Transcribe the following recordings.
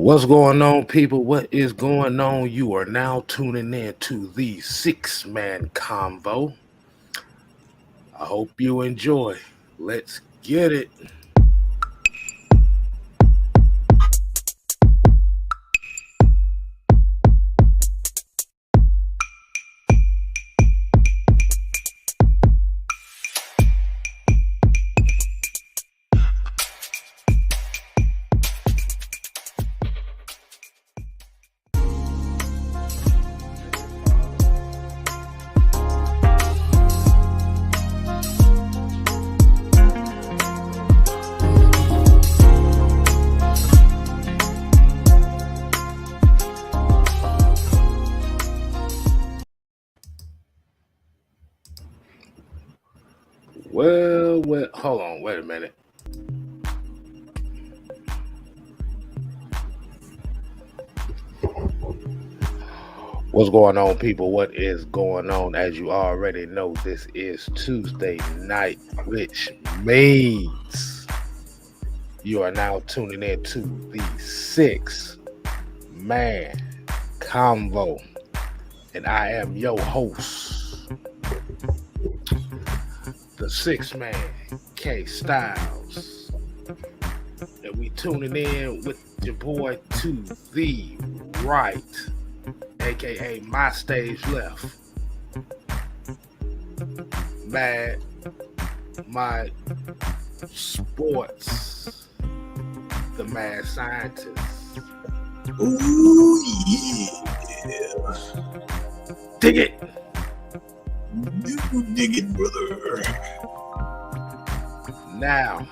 What's going on, people? What is going on? You are now tuning in to the Six Man Convo. I hope you enjoy. Let's get it. Well, hold on, wait a minute. What's going on, people? What is going on? As you already know, this is Tuesday night, which means you are now tuning in to the Six Man Convo. And I am your host, the Six Man, K Styles. And we tuning in with your boy to the right, aka my stage left. Mad Mike Sports, the mad scientist. Ooh, yeah. Dig it. You dig it, brother. Now,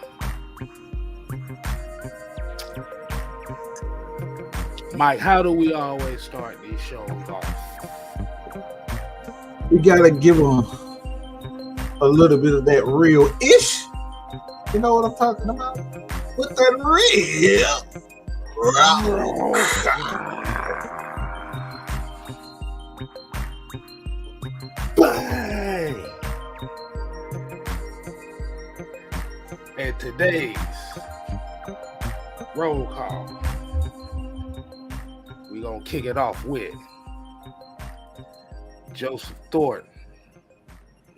Mike, how do we always start these shows off? We gotta give them a little bit of that real-ish. You know what I'm talking about? With that real. Bang! And today's roll call, we gonna kick it off with Joseph Thornton,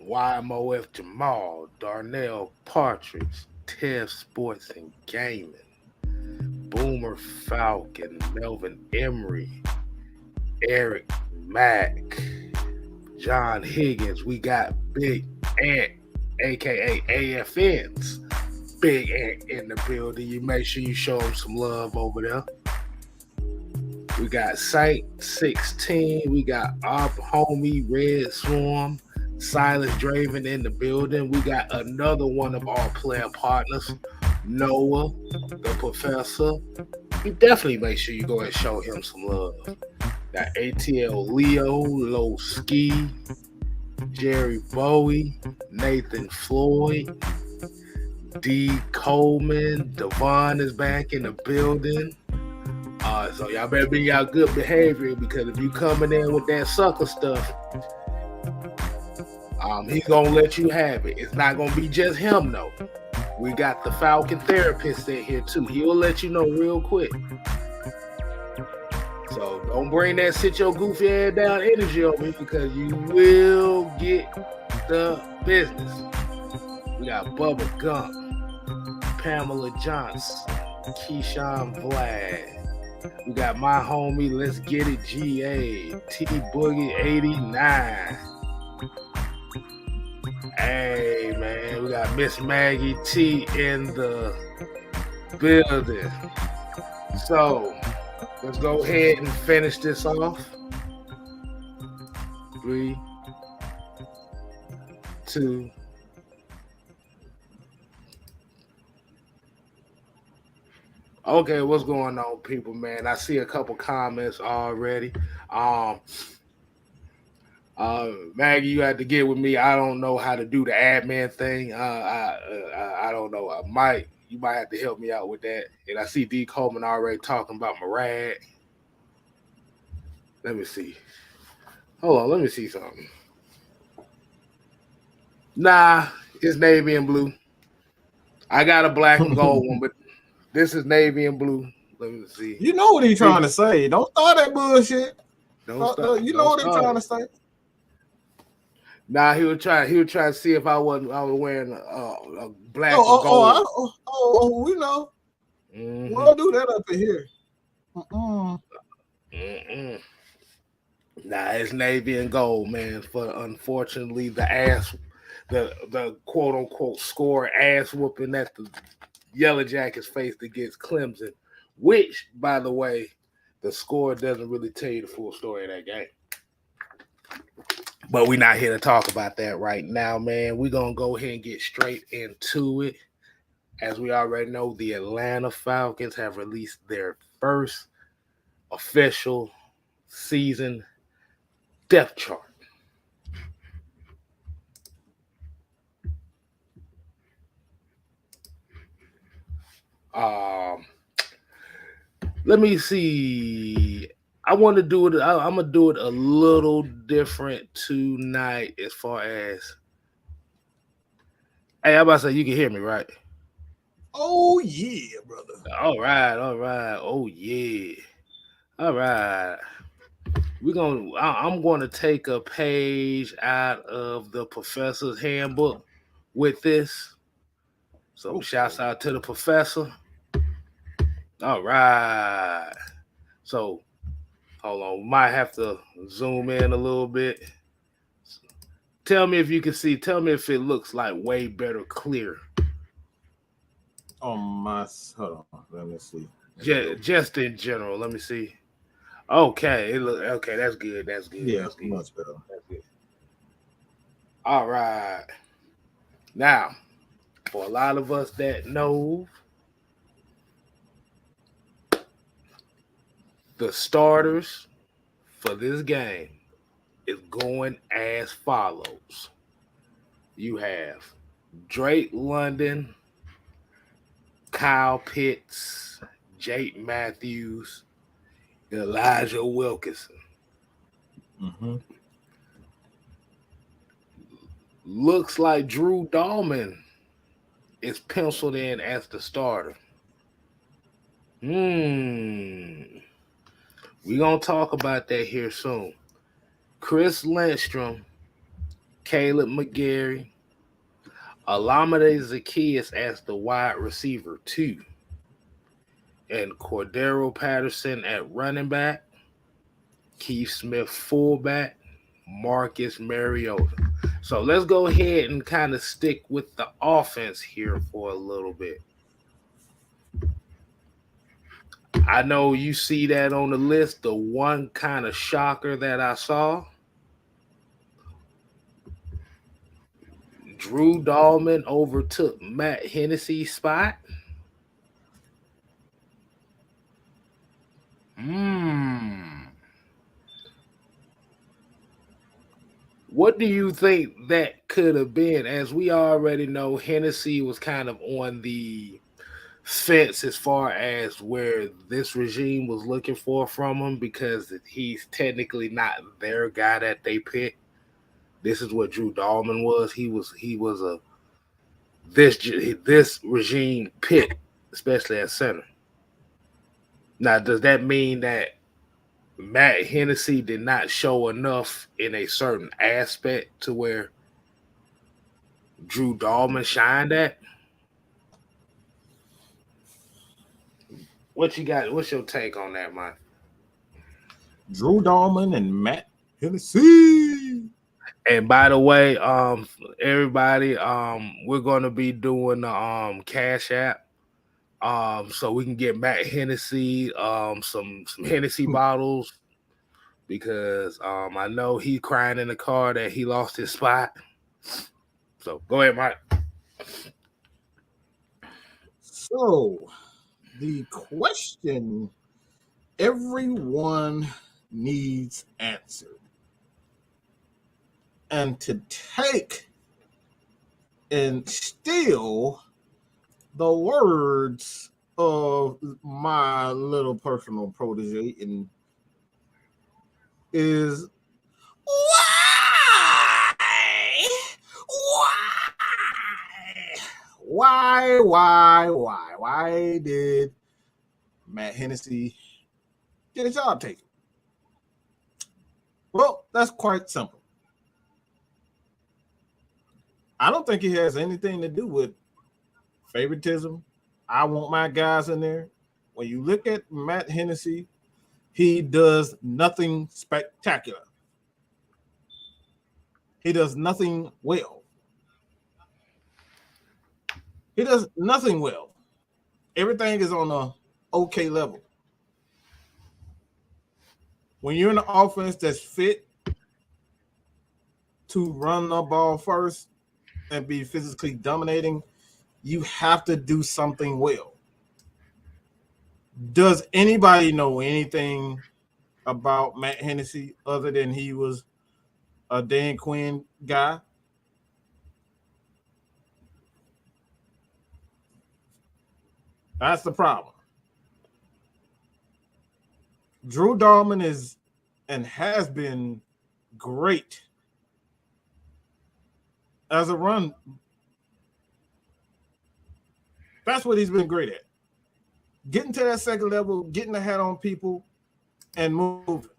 YMOF Jamal, Darnell Partridge, Tev Sports and Gaming, Boomer Falcon, Melvin Emery, Eric Mack, John Higgins. We got Big Ant, aka AFN's Big Ant in the building. You make sure you show him some love over there. We got Saint 16. We got our homie Red Swarm, Silas Draven in the building. We got another one of our player partners, Noah, the professor. You definitely make sure you go and show him some love. Got ATL Leo, Low Ski, Jerry Bowie, Nathan Floyd, D. Coleman, Devon is back in the building. So y'all better be y'all good behavior, because if you coming in with that sucker stuff, he's gonna let you have it. It's not gonna be just him though. We got the Falcon therapist in here too. He'll let you know real quick. So don't bring that sit your goofy ass down energy over here, because you will get the business. We got Bubba Gump, Pamela Johnson, Keyshawn Vlad. We got my homie, Let's Get It GA, T Boogie 89. Hey man, we got Miss Maggie T in the building. So let's go ahead and finish this off. 3, 2. Okay, what's going on, people, man? I see a couple comments already. Maggie, you had to get with me. I don't know how to do the admin thing. I don't know. Mike, you might have to help me out with that. And I see D. Coleman already talking about Murad. Let me see. Hold on, let me see something. Nah, it's navy and blue. I got a black and gold one, but this is navy and blue. Let me see. You know what he's trying to say. Don't start that bullshit. Don't stop. You know what he's trying to say. Nah, he would try to see if I was wearing a black or gold. We know. Mm-hmm. We don't do that up in here. Nah, it's navy and gold, man. For unfortunately, the quote unquote score ass whooping that the Yellow Jackets faced against Clemson, which, by the way, the score doesn't really tell you the full story of that game. But we're not here to talk about that right now, man. We're going to go ahead and get straight into it. As we already know, the Atlanta Falcons have released their first official season depth chart. Let me see. I want to do it. I'm gonna do it a little different tonight, as far as. Hey, I'm about to say you can hear me, right? Oh yeah, brother. All right. Oh yeah. All right. I'm going to take a page out of the professor's handbook with this. So shouts out to the professor. All right. So hold on, might have to zoom in a little bit. Tell me if you can see. Tell me if it looks like way better clear. Hold on. Let me see. Just in general. Let me see. Okay, okay. That's good. Yeah, that's good. Much better. That's good. All right. Now, for a lot of us that know, the starters for this game is going as follows. You have Drake London, Kyle Pitts, Jake Matthews, and Elijah Wilkinson. Mm-hmm. Looks like Drew Dahlman is penciled in as the starter. We're going to talk about that here soon. Chris Lindstrom, Caleb McGarry, Olamide Zaccheaus as the wide receiver 2, and Cordero Patterson at running back, Keith Smith fullback, Marcus Mariota. So let's go ahead and kind of stick with the offense here for a little bit. I know you see that on the list. The one kind of shocker that I saw, Drew Dahlman overtook Matt Hennessy's spot. What do you think that could have been? As we already know, Hennessy was kind of on the fence as far as where this regime was looking for from him, because he's technically not their guy that they picked. This is what Drew Dahlman was. He was a this regime pick, especially at center. Now, does that mean that Matt Hennessy did not show enough in a certain aspect to where Drew Dahlman shined at? What you got? What's your take on that, Mike? Drew Dahlman and Matt Hennessy. And by the way, everybody, we're gonna be doing the Cash App, so we can get Matt Hennessy some Hennessy bottles, because I know he's crying in the car that he lost his spot. So go ahead, Mike. So the question everyone needs answered, and to take and steal the words of my little personal protege, and is why did Matt Hennessy get a job taken? Well, that's quite simple. I don't think it has anything to do with favoritism. I want my guys in there. When you look at Matt Hennessy, he does nothing spectacular. He does nothing well. He does nothing well. Everything is on a okay level. When you're in an offense that's fit to run the ball first and be physically dominating, you have to do something well. Does anybody know anything about Matt Hennessy other than he was a Dan Quinn guy? That's the problem. Drew Dahlman is and has been great as a run. That's what he's been great at. Getting to that second level, getting ahead on people, and moving.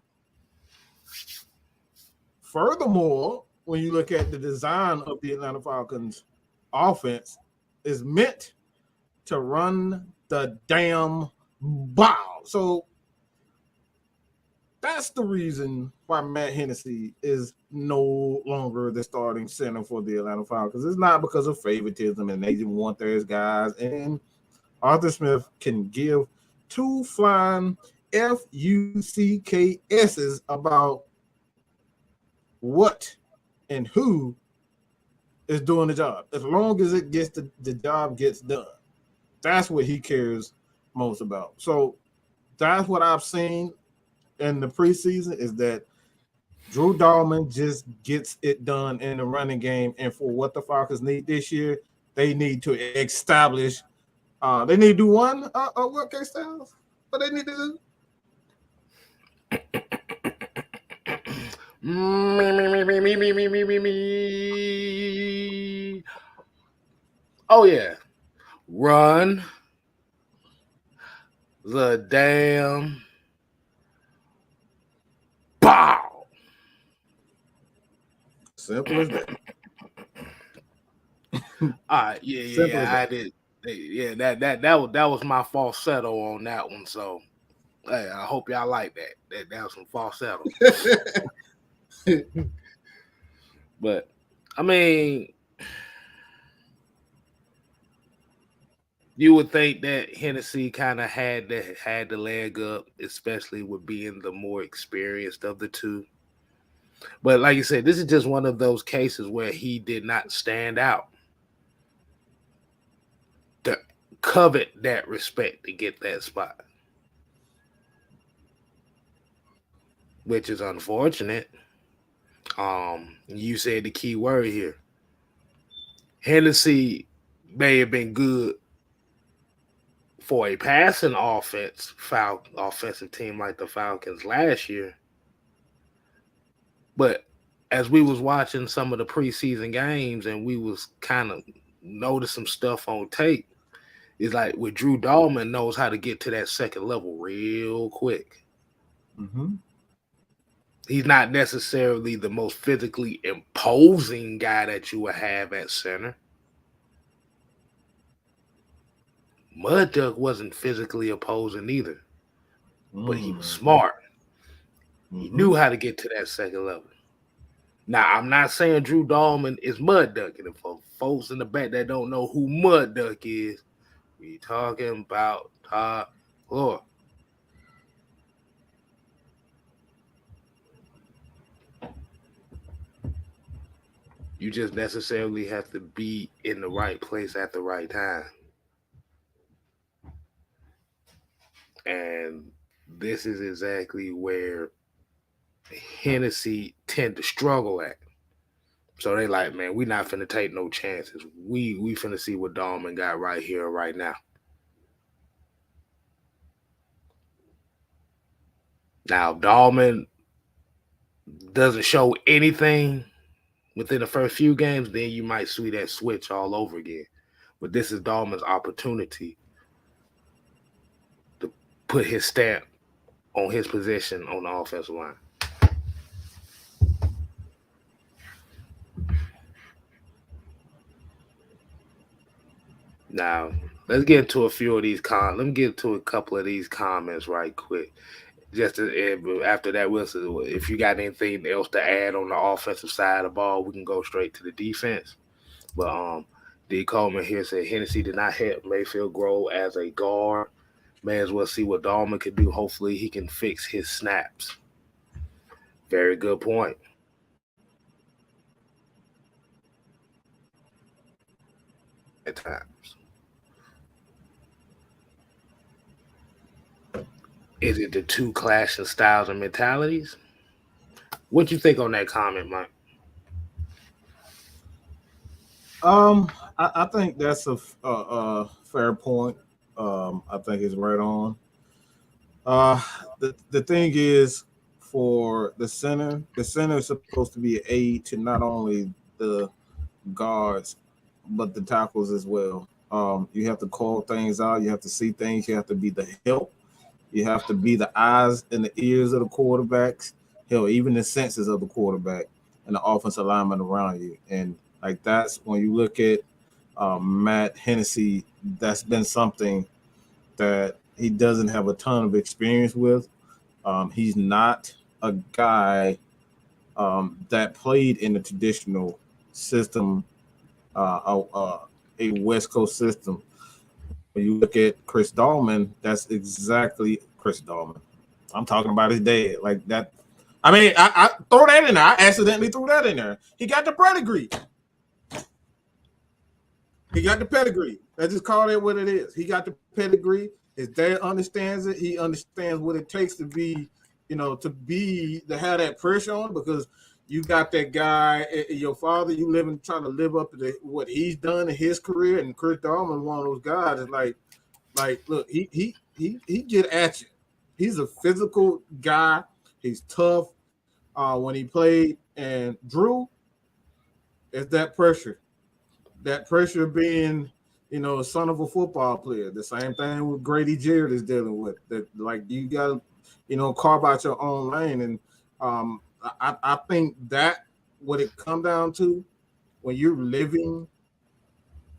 Furthermore, when you look at the design of the Atlanta Falcons offense, is meant to run the damn ball. So that's the reason why Matt Hennessy is no longer the starting center for the Atlanta Falcons. It's not because of favoritism and they didn't want their guys. And Arthur Smith can give two flying FUCKS's about what and who is doing the job. As long as it gets the job gets done. That's what he cares most about. So that's what I've seen in the preseason is that Drew Dahlman just gets it done in the running game. And for what the Falcons need this year, they need to establish they need to do one what case styles? What they need to do? Me. Oh yeah. Run the damn ball. Simple as that. All right, yeah. I did. Yeah, that was my falsetto on that one. So, hey, I hope y'all like that. That was some falsetto. But I mean, you would think that Hennessy kind of had the leg up, especially with being the more experienced of the two. But like you said, this is just one of those cases where he did not stand out to covet that respect to get that spot, which is unfortunate. You said the key word here. Hennessy may have been good for a passing offensive team like the Falcons last year. But as we was watching some of the preseason games and we was kind of noticing stuff on tape, it's like with Drew Dahlman knows how to get to that second level real quick. Mm-hmm. He's not necessarily the most physically imposing guy that you would have at center. Mud Duck wasn't physically opposing either, but he was smart. He knew how to get to that second level. Now, I'm not saying Drew Dahlman is Mud Duck. And for folks in the back that don't know who Mud Duck is, we talking about Todd Lord. You just necessarily have to be in the right place at the right time. And this is exactly where Hennessy tend to struggle at. So they like, man, we not finna take no chances. We finna see what Dahlman got right here, right now. Now, if Dahlman doesn't show anything within the first few games, then you might see that switch all over again. But this is Dahlman's opportunity to put his stamp on his position on the offensive line. Now, let's get into a few of these Let me get to a couple of these comments right quick. After that, Wilson, if you got anything else to add on the offensive side of the ball, we can go straight to the defense. But D. Coleman here said Hennessy did not help Mayfield grow as a guard. May as well see what Dahlman can do. Hopefully, he can fix his snaps. Very good point. At times. Is it the two clashing styles and mentalities? What you think on that comment, Mike? I think that's a fair point. I think it's right on. The thing is, for the center is supposed to be an aid to not only the guards but the tackles as well. You have to call things out. You have to see things. You have to be the help. You have to be the eyes and the ears of the quarterbacks. Hell, even the senses of the quarterback and the offensive lineman around you. And like that's when you look at Matt Hennessy, that's been something that he doesn't have a ton of experience with. He's not a guy that played in the traditional system, a West Coast system. When you look at Chris Dahlman, that's exactly Chris Dahlman. I'm talking about his dad, like that. I mean, I throw that in there. I accidentally threw that in there. He got the pedigree. He got the pedigree. I just call it what it is. He got the pedigree. His dad understands it. He understands what it takes to be, to have that pressure on, because you got that guy, your father, you trying to live up to what he's done in his career, and Chris Dahlman, one of those guys, is like, look, he get at you. He's a physical guy. He's tough. When he played, and Drew, it's that pressure. That pressure of being, son of a football player. The same thing with Grady Jarrett is dealing with. That, like, you got to, carve out your own lane. And I think that what it come down to, when you're living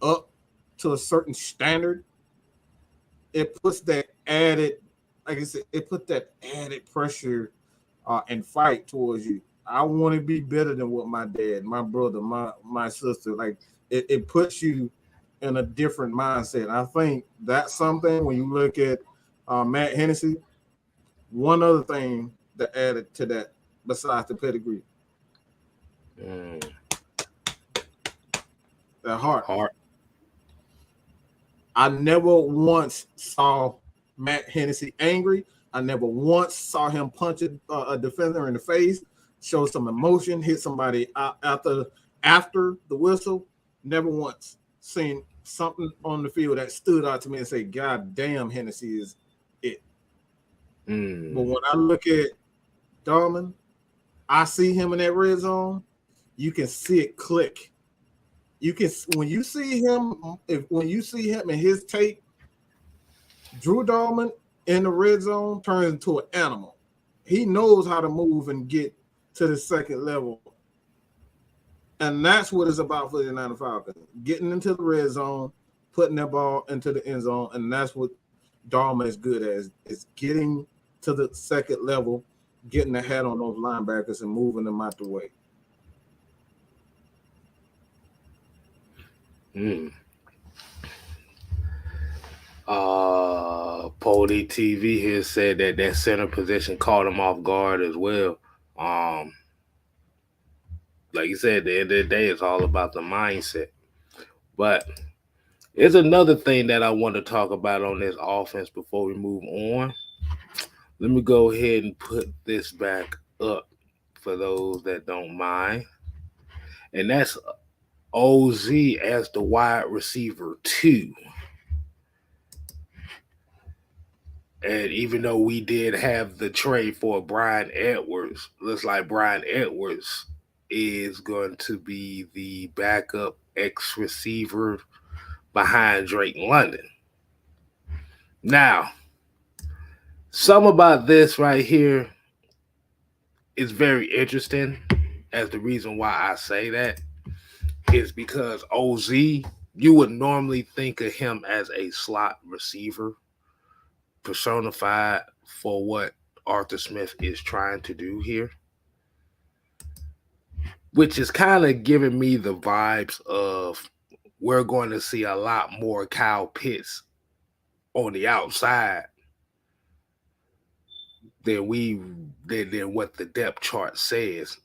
up to a certain standard, it puts that added, like I said, it put that added pressure and fight towards you. I want to be better than what my dad, my brother, my sister, like it puts you in a different mindset. I think that's something when you look at Matt Hennessy. One other thing that added to that, besides the pedigree, that heart. I never once saw Matt Hennessy angry. I never once saw him punch a defender in the face, show some emotion, hit somebody after the whistle. Never once seen something on the field that stood out to me and say, God damn, Hennessy is it. But when I look at Dahlman, I see him in that red zone. You can see it click. You can, when you see him in his tape, Drew Dahlman in the red zone turns into an animal. He knows how to move and get to the second level. And that's what it's about for the Atlanta Falcons. Getting into the red zone, putting that ball into the end zone, and that's what Dahlman is good at, is getting to the second level, getting ahead on those linebackers and moving them out the way. Poli TV here said that center position caught him off guard as well. Like you said, at the end of the day, it's all about the mindset. But there's another thing that I want to talk about on this offense before we move on. Let me go ahead and put this back up for those that don't mind. And that's OZ as the wide receiver 2. And even though we did have the trade for Bryan Edwards, looks like Bryan Edwards is going to be the backup X receiver behind Drake London. Now, Some about this right here is very interesting. As the reason why I say that is because OZ, you would normally think of him as a slot receiver, personified for what Arthur Smith is trying to do here, which is kind of giving me the vibes of we're going to see a lot more Kyle Pitts on the outside than what the depth chart says.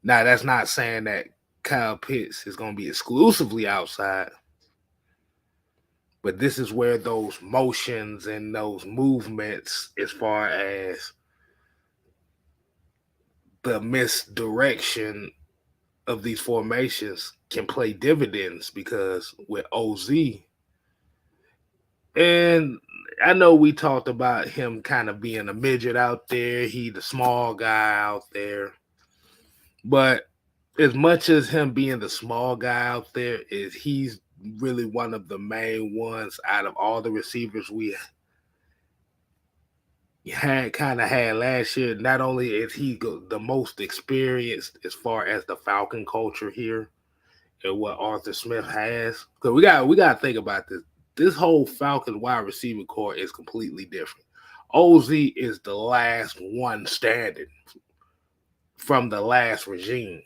Now, that's not saying that Kyle Pitts is going to be exclusively outside, but this is where those motions and those movements, as far as the misdirection of these formations, can play dividends, because with OZ, and I know we talked about him kind of being a midget out there, he the small guy out there, but as much as him being the small guy out there, is he's really one of the main ones out of all the receivers we had last year. Not only is he the most experienced as far as the Falcon culture here and what Arthur Smith has, because we got to think about this. This whole Falcon wide receiver core is completely different. OZ is the last one standing from the last regime.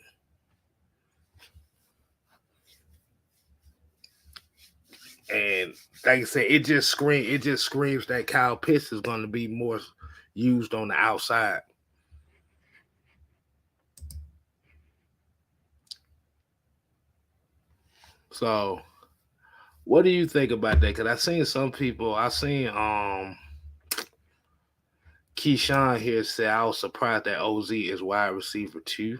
And like I said, it just screams that Kyle Pitts is going to be more used on the outside. So, what do you think about that? Because I seen Keyshawn here say I was surprised that OZ is wide receiver too.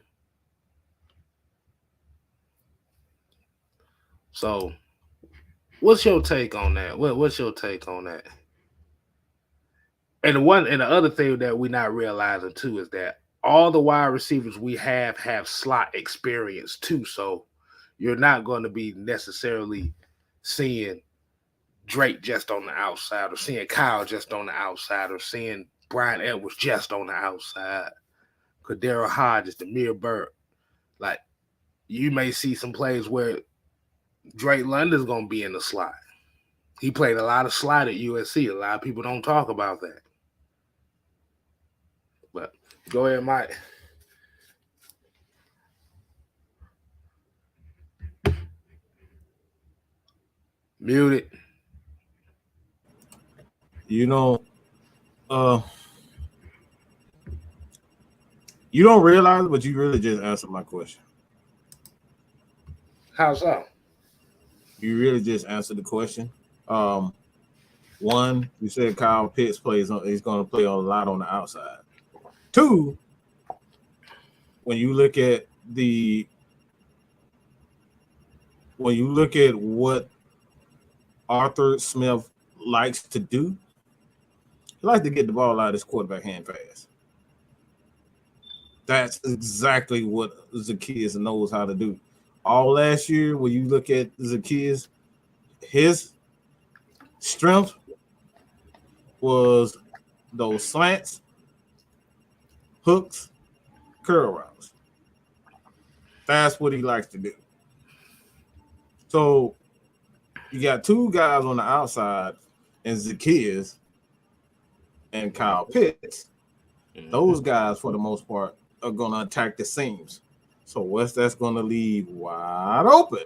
So, what's your take on that? What's your take on that? And the other thing that we're not realizing too is that all the wide receivers we have slot experience too. So you're not going to be necessarily seeing Drake just on the outside, or seeing Kyle just on the outside, or seeing Brian Edwards just on the outside, Kadero Hodges, Demir Burke. Like, you may see some plays where Drake London's going to be in the slot. He played a lot of slot at USC. A lot of people don't talk about that. But go ahead, Mike. Muted. You know, you don't realize, but you really just answered my question. How so? You really just answered the question. One, you said Kyle Pitts he's going to play a lot on the outside. Two, when you look at what Arthur Smith likes to do, he likes to get the ball out of his quarterback hand fast. That's exactly what Zacchaeus knows how to do. All last year, when you look at Zacchaeus, his strength was those slants, hooks, curl routes. That's what he likes to do. So you got two guys on the outside, and Zacchaeus and Kyle Pitts. Those guys, for the most part, are going to attack the seams. So that's going to leave wide open.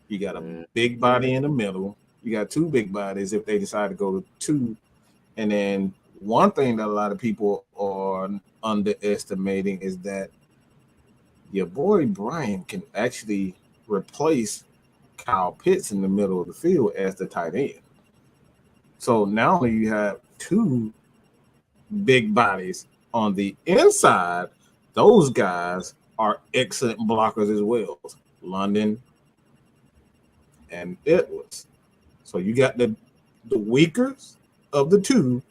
You got a big body in the middle. You got two big bodies if they decide to go to two. And then one thing that a lot of people are underestimating is that your boy Brian can actually replace Kyle Pitts in the middle of the field as the tight end. So now you have two big bodies on the inside. Those guys are excellent blockers as well, London and Edwards. So you got the weakers of the two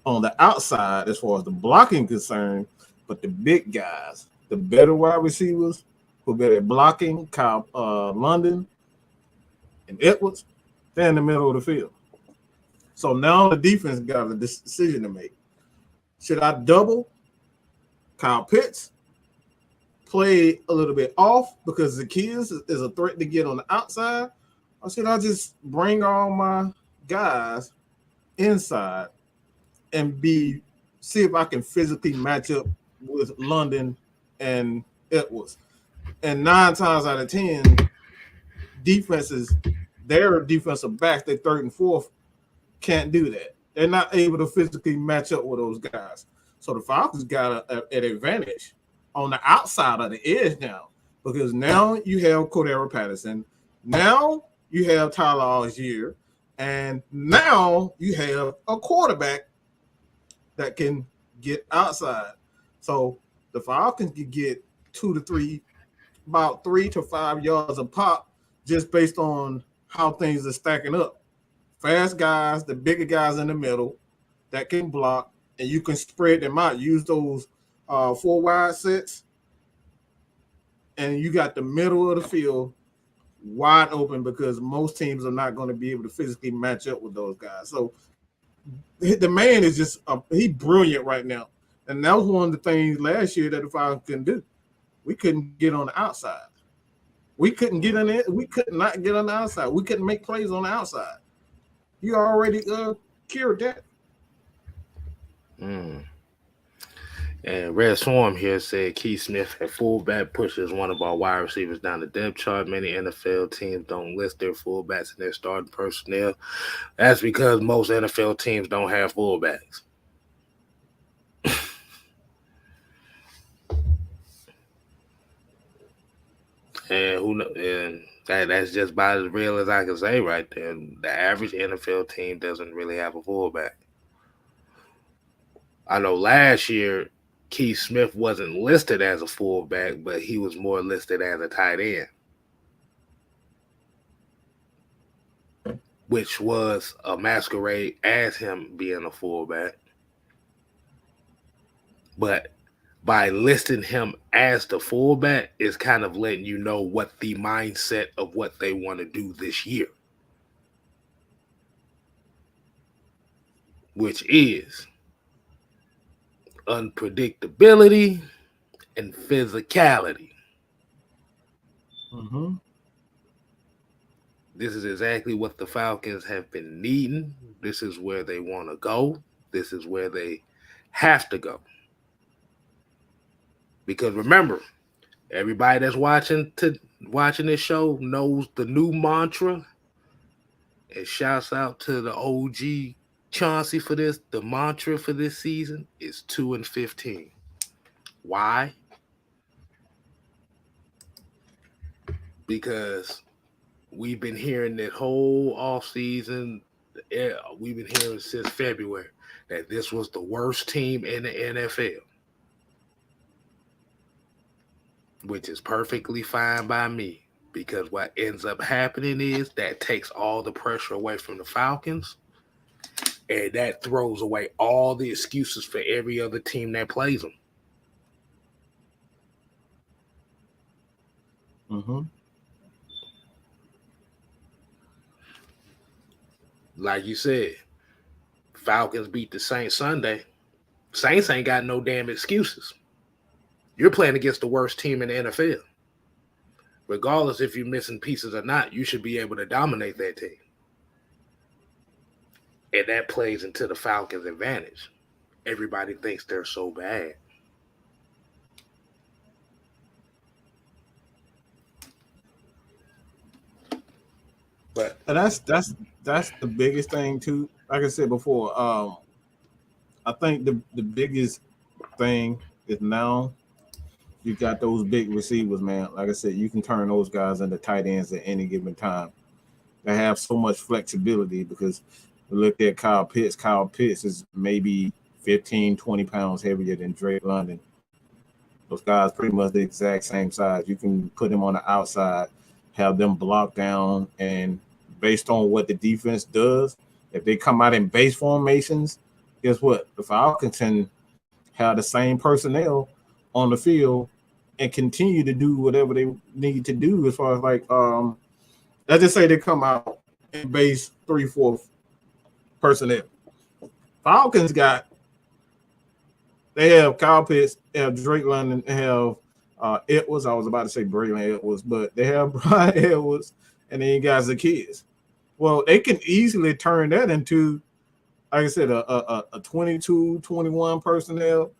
on the outside as far as the blocking concerned, but the big guys, the better wide receivers who are better at blocking, London and Edwards, they're in the middle of the field. So now the defense got a decision to make. Should I double Kyle Pitts, play a little bit off because the kids is a threat to get on the outside, or should I just bring all my guys inside and see if I can physically match up with London and Edwards? And 9 times out of 10, their defensive backs, their third and fourth, can't do that. They're not able to physically match up with those guys. So the Falcons got an advantage on the outside of the edge now, because now you have Cordero Patterson, now you have Tyler Algier, and now you have a quarterback that can get outside. So the Falcons can get 2 to 3, about 3 to 5 yards a pop, just based on how things are stacking up. Fast guys, the bigger guys in the middle that can block, and you can spread them out. Use those 4 wide sets, and you got the middle of the field wide open, because most teams are not going to be able to physically match up with those guys. So the man is just he's brilliant right now, and that was one of the things last year that the Falcons couldn't do. We couldn't get on the outside. We couldn't get in it. We could not get on the outside. We couldn't make plays on the outside. You already cured that. And Red Swarm here said Keith Smith at fullback pushes one of our wide receivers down the depth chart. Many NFL teams don't list their fullbacks in their starting personnel. That's because most NFL teams don't have fullbacks. And that's just about as real as I can say right there. The average NFL team doesn't really have a fullback. I know last year Keith Smith wasn't listed as a fullback, but he was more listed as a tight end, which was a masquerade as him being a fullback. But by listing him as the fullback is kind of letting you know what the mindset of what they want to do this year, which is unpredictability and physicality. This is exactly what the Falcons have been needing. This is where they want to go. This is where they have to go. Because remember, everybody that's watching this show knows the new mantra. And shouts out to the OG Chauncey for this. The mantra for this season is 2-15. Why? Because we've been hearing that whole offseason, we've been hearing since February that this was the worst team in the NFL. Which is perfectly fine by me, because what ends up happening is that takes all the pressure away from the Falcons, and that throws away all the excuses for every other team that plays them. Like you said, Falcons beat the Saints Sunday. Saints ain't got no damn excuses. You're playing against the worst team in the NFL. Regardless if you're missing pieces or not, you should be able to dominate that team. And that plays into the Falcons' advantage. Everybody thinks they're so bad. But that's the biggest thing too. Like I said before, I think the biggest thing is now you got those big receivers, man. Like I said, you can turn those guys into tight ends at any given time. They have so much flexibility, because look at Kyle Pitts. Kyle Pitts is maybe 15, 20 pounds heavier than Drake London. Those guys pretty much the exact same size. You can put them on the outside, have them block down, and based on what the defense does, if they come out in base formations, guess what? The Falcons can have the same personnel on the field and continue to do whatever they need to do as far as like let's just say they come out in base 3-4 personnel. Falcons they have Kyle Pitts, they have Drake London, they have Edwards. I was about to say Braylon Edwards, but they have Brian Edwards, and then you got Zacchaeus. Well, they can easily turn that into, like I said, a 22, 21 personnel.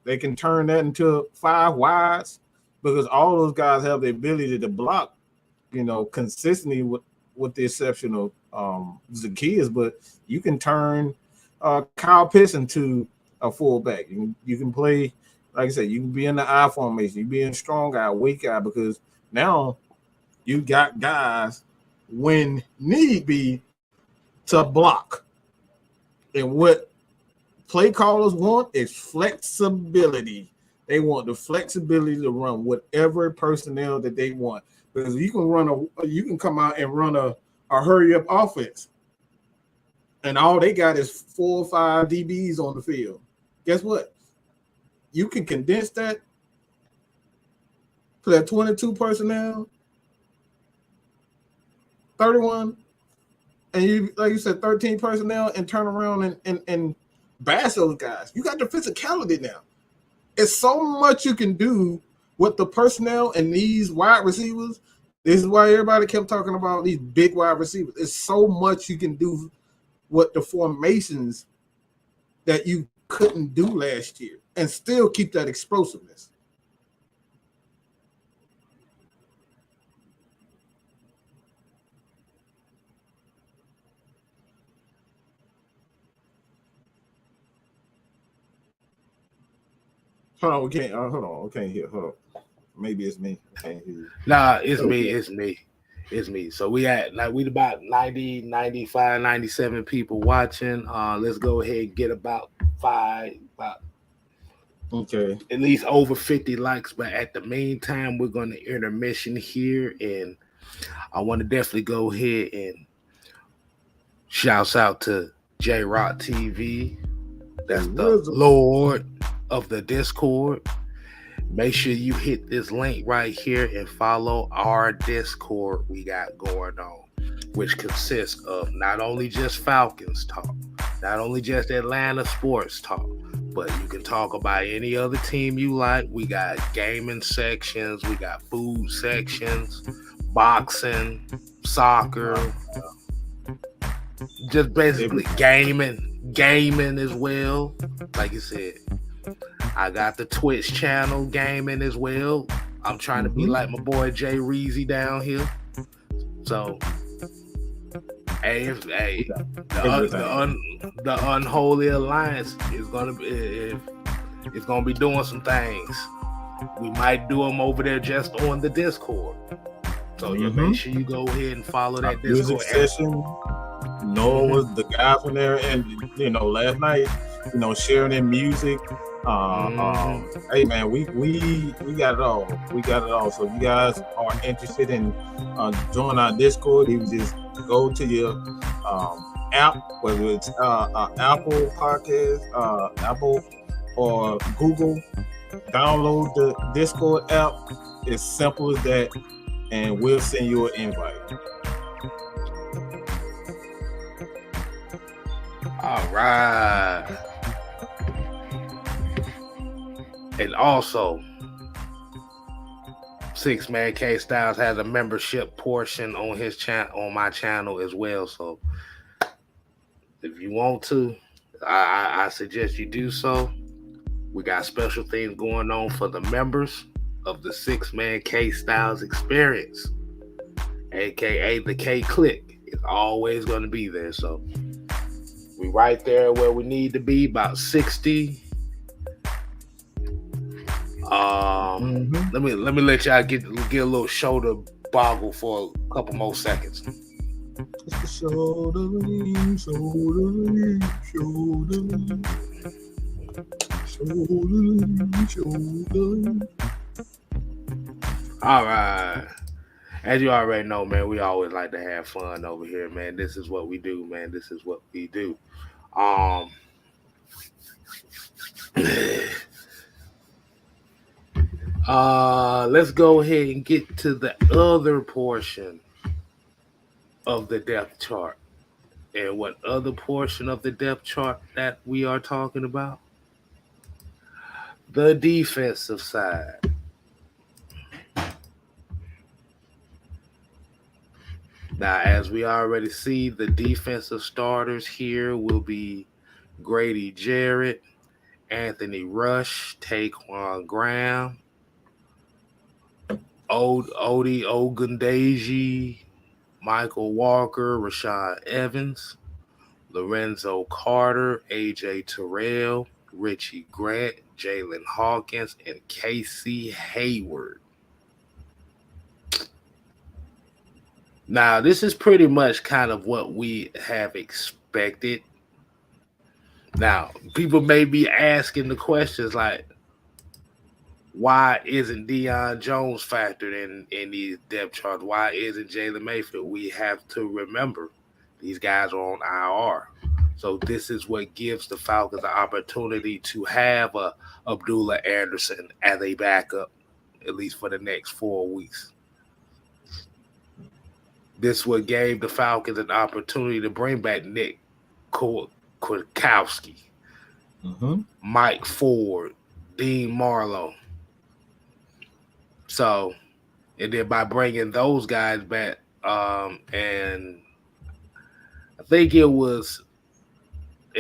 They can turn that into 5 wides because all those guys have the ability to block, consistently with the exception of Zacchaeus. But you can turn Kyle Pitts into a fullback. You can play, like I said, you can be in the I formation, you can be in strong guy, weak guy, because now you got guys when need be to block. And what play callers want is flexibility. They want the flexibility to run whatever personnel that they want. Because you can come out and run a hurry up offense, and all they got is 4 or 5 DBs on the field. Guess what? You can condense that to that 22 personnel, 31, and you, like you said, 13 personnel, and turn around and bash those guys. You got the physicality now. It's so much you can do with the personnel and these wide receivers. This is why everybody kept talking about these big wide receivers. It's so much you can do with the formations that you couldn't do last year and still keep that explosiveness. Hold on, we can't. Hold on, we can't hear. Hold on, maybe it's me. I can't hear you. Nah, it's me. So we about 90, 95, 97 people watching. Let's go ahead and get about okay, at least over 50 likes. But at the meantime, we're going to intermission here, and I want to definitely go ahead and shouts out to J Rock TV. That's the Lord of the Discord. Make sure you hit this link right here and follow our Discord we got going on, which consists of not only just Falcons talk, not only just Atlanta sports talk, but you can talk about any other team you like. We got gaming sections, we got food sections, boxing, soccer, just basically gaming as well. Like you said, I got the Twitch channel gaming as well. I'm trying to be like my boy Jay Reezy down here. So, the unholy alliance is gonna be doing some things. We might do them over there just on the Discord. So you make sure you go ahead and follow that Discord session. Noah was the guy from there, and last night, sharing their music. Hey man, we got it all. We got it all. So if you guys are interested in joining our Discord, you can just go to your app, whether it's Apple Podcast, Apple or Google. Download the Discord app. It's simple as that, and we'll send you an invite. All right. And also, 6-Man K Styles has a membership portion on his on my channel as well. So if you want to, I suggest you do so. We got special things going on for the members of the 6-Man K Styles experience, aka the K Click. It's always going to be there. So we right there where we need to be, about 60. Let me let y'all get a little shoulder boggle for a couple more seconds. Shoulder. All right. As you already know, man, we always like to have fun over here, man. This is what we do, man. This is what we do. Let's go ahead and get to the other portion of the depth chart. And what other portion of the depth chart that we are talking about? The defensive side. Now, as we already see, the defensive starters here will be Grady Jarrett, Anthony Rush, Taquan Graham, Odie Ogundeji, Michael Walker, Rashawn Evans, Lorenzo Carter, AJ Terrell, Richie Grant, Jalen Hawkins, and Casey Hayward. Now, this is pretty much kind of what we have expected. Now, people may be asking the questions like, why isn't Deion Jones factored in these depth charts? Why isn't Jalen Mayfield? We have to remember these guys are on IR. So this is what gives the Falcons the opportunity to have Abdullah Anderson as a backup, at least for the next 4 weeks. This what gave the Falcons an opportunity to bring back Nick Kwiatkowski, Mike Ford, Dean Marlowe. So, and then by bringing those guys back, and I think it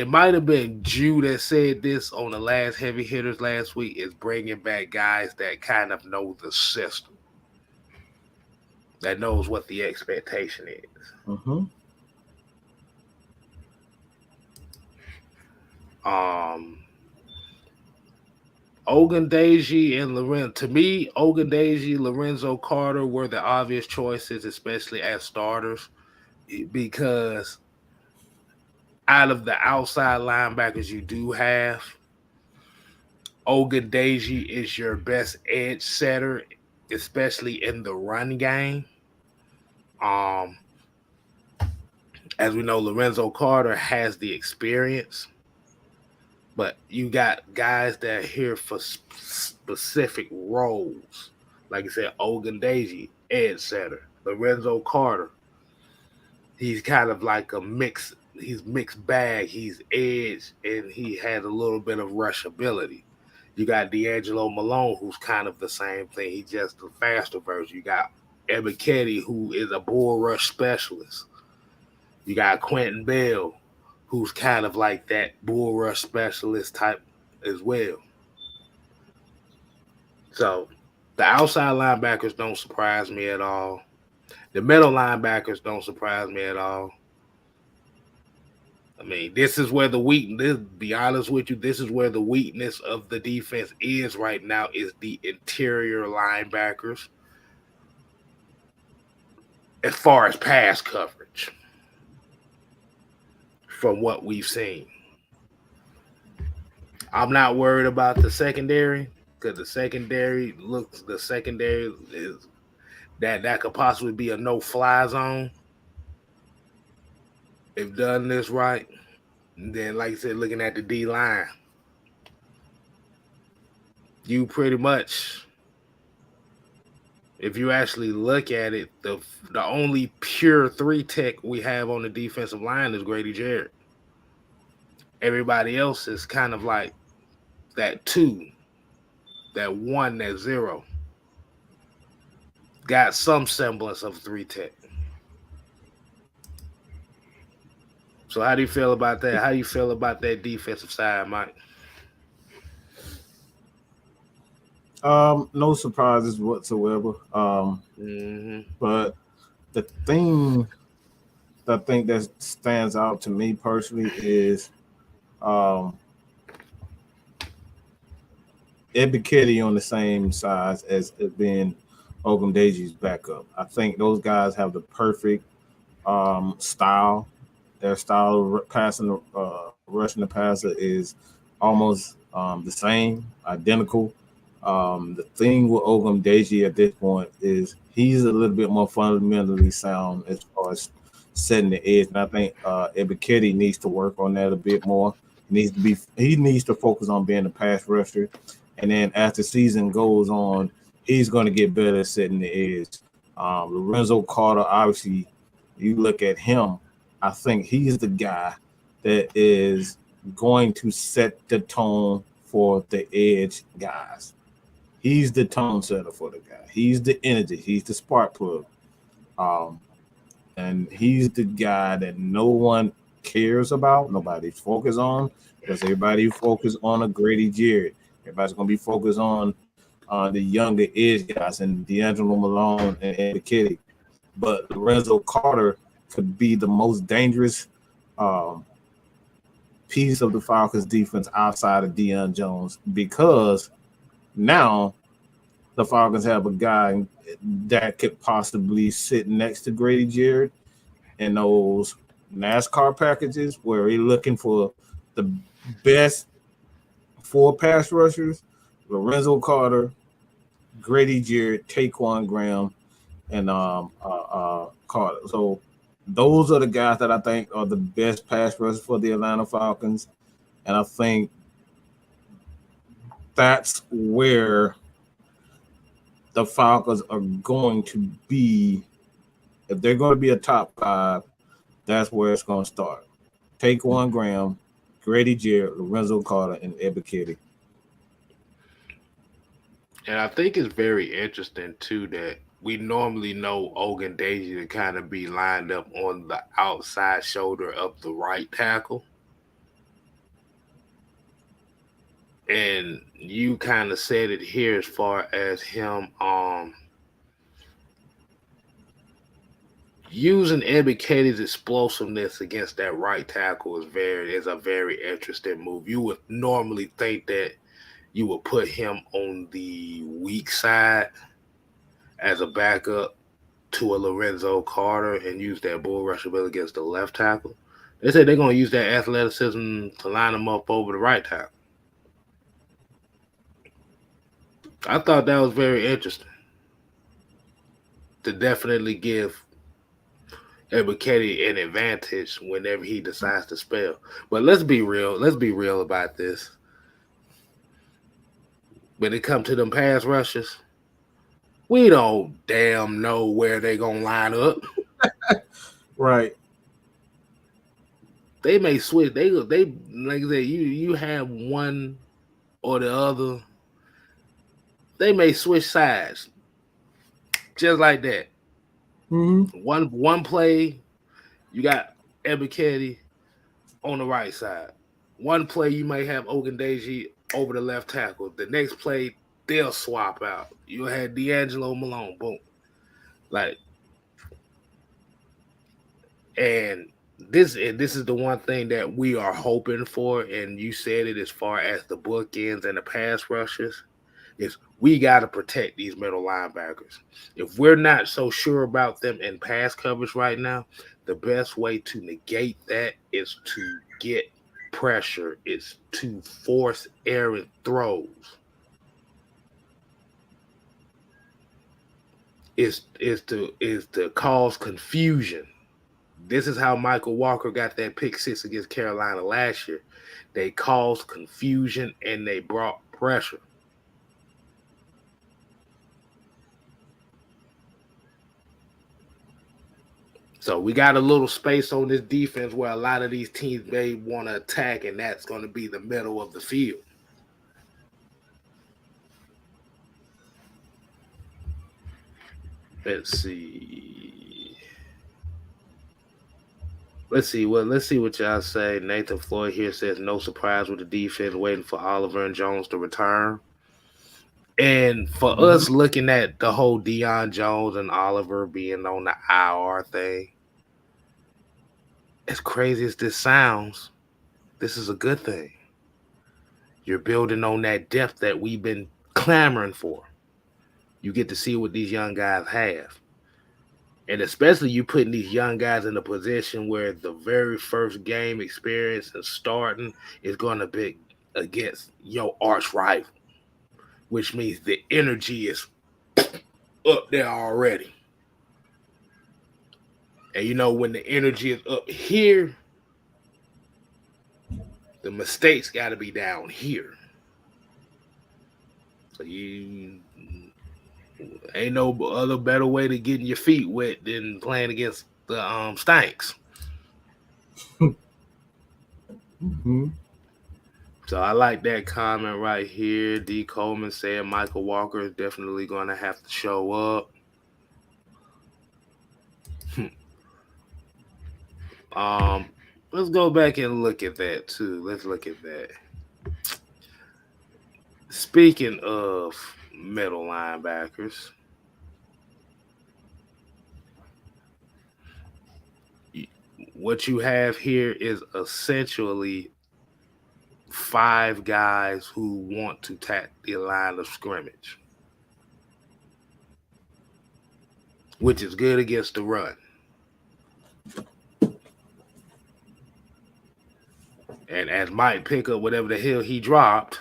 might have been Jew that said this on the last Heavy Hitters last week, is bringing back guys that kind of know the system, that knows what the expectation is. Ogundeji and Lorenzo Carter were the obvious choices, especially as starters, because out of the outside linebackers you do have, Ogundeji is your best edge setter, especially in the run game. As we know, Lorenzo Carter has the experience, but you got guys that are here for specific roles. Like I said, Ogundeji, edge setter. Lorenzo Carter, he's kind of like a mix. He's mixed bag. He's edge, and he has a little bit of rush ability. You got D'Angelo Malone, who's kind of the same thing. He's just the faster version. You got Ebiketie, who is a bull rush specialist. You got Quentin Bell, who's kind of like that bull rush specialist type as well. So the outside linebackers don't surprise me at all. The middle linebackers don't surprise me at all. I mean, this is where the weakness, be honest with you, this is where the weakness of the defense is right now, is the interior linebackers as far as pass coverage from what we've seen. I'm not worried about the secondary, because the secondary is that could possibly be a no-fly zone if done this right. And then, like I said, looking at the D-line, you pretty much, if you actually look at it, the only pure 3-tech we have on the defensive line is Grady Jarrett. Everybody else is kind of like that 2, that 1, that 0. Got some semblance of 3-tech. So how do you feel about that? How do you feel about that defensive side, Mike? No surprises whatsoever. But the thing that I think that stands out to me personally is Ebiketie on the same size as it being Ogundeji's backup. I think those guys have the perfect style. Their style of passing, rushing the passer is almost the same, identical. The thing with Ogundeji at this point is he's a little bit more fundamentally sound as far as setting the edge, and I think Ebiketie needs to work on that a bit more. He needs to focus on being a pass rusher, and then as the season goes on, he's going to get better at setting the edge. Lorenzo Carter, obviously, you look at him. I think he's the guy that is going to set the tone for the edge guys. He's the tone setter for the guy. He's the energy. He's the spark plug. Um, and he's the guy that no one cares about. Nobody's focused on because everybody focused on a Grady Jarrett. Everybody's going to be focused on the younger edge guys and D'Angelo Malone and Eddie Kitty. But Lorenzo Carter could be the most dangerous piece of the Falcons defense outside of Deion Jones, because now the Falcons have a guy that could possibly sit next to Grady Jarrett in those NASCAR packages where he's looking for the best 4 pass rushers: Lorenzo Carter, Grady Jarrett, Taquan Graham, and Carter. So those are the guys that I think are the best pass rushers for the Atlanta Falcons. And I think that's where the Falcons are going to be. If they're going to be a top 5, that's where it's going to start. Taquan Graham, Grady Jarrett, Lorenzo Carter, and Ebiketie. And I think it's very interesting, too, that we normally know Ogundeji to kind of be lined up on the outside shoulder of the right tackle. And you kind of said it here as far as him using Ebiketie's explosiveness against that right tackle is a very interesting move. You would normally think that you would put him on the weak side as a backup to a Lorenzo Carter and use that bull rush ability against the left tackle. They said they're going to use that athleticism to line him up over the right tackle. I thought that was very interesting to definitely give Ebiketie an advantage whenever he decides to spell. But let's be real. Let's be real about this. When it comes to them pass rushes, we don't damn know where they're going to line up. Right. They may switch. They like I said, you have one or the other. They may switch sides. Just like that. Mm-hmm. One play, you got Ebiketie on the right side. One play, you may have Ogundeji over the left tackle. The next play, they'll swap out. You'll have D'Angelo Malone. Boom. And this is the one thing that we are hoping for, and you said it as far as the bookends and the pass rushes, is we got to protect these middle linebackers. If we're not so sure about them in pass coverage right now, the best way to negate that is to get pressure. It's to force errant throws. Is to cause confusion. This is how Michael Walker got that pick 6 against Carolina last year. They caused confusion and they brought pressure. So we got a little space on this defense where a lot of these teams may want to attack, and that's going to be the middle of the field. Let's see what y'all say. Nathan Floyd here says no surprise with the defense, waiting for Oliver and Jones to return. And for us looking at the whole Deion Jones and Oliver being on the IR thing, as crazy as this sounds, this is a good thing. You're building on that depth that we've been clamoring for. You get to see what these young guys have. And especially you putting these young guys in a position where the very first game experience and starting is going to be against your arch rival, which means the energy is up there already. And you know, when the energy is up here, the mistakes got to be down here. So you ain't no other better way to getting your feet wet than playing against the Stanks. Mm-hmm. So I like that comment right here. D. Coleman said Michael Walker is definitely going to have to show up. Let's go back and look at that too. Let's look at that. Speaking of middle linebackers, what you have here is essentially 5 guys who want to tack the line of scrimmage, which is good against the run. And as Mike pick up whatever the hell he dropped,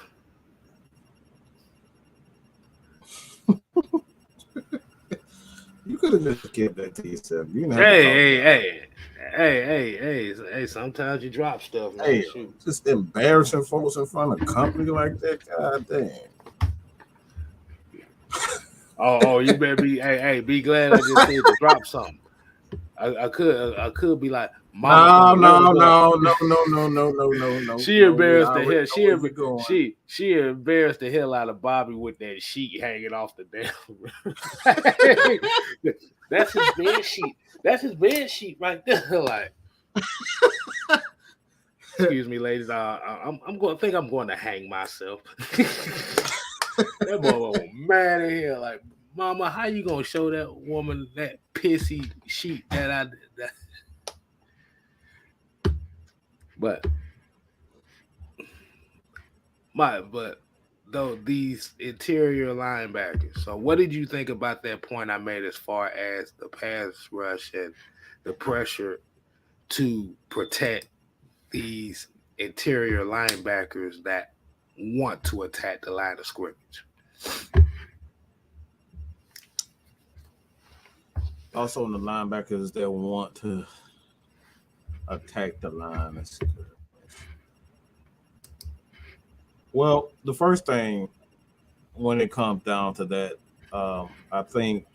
You could have just kept that to yourself. You didn't have to hey, talk hey, about it. hey, hey, sometimes you drop stuff, man. Hey, Shoot. just embarrassing folks in front of company like that. God damn. Oh, you better be, hey, be glad I just said to drop something. I could be like, Mama, No. She No, we embarrassed the already hell. know where you're going. She embarrassed the hell out of Bobby with that sheet hanging off the damn. That's his bed sheet. That's his bed sheet right there. Like, excuse me, ladies. I'm going. Think I'm going to hang myself. That boy was mad at hell. Like, Mama, how you gonna show that woman that pissy sheet that I? But though these interior linebackers. So what did you think about that point I made as far as the pass rush and the pressure to protect these interior linebackers that want to attack the line of scrimmage? Also, the linebackers that want to attack the line of scrimmage. Well, the first thing when it comes down to that, I think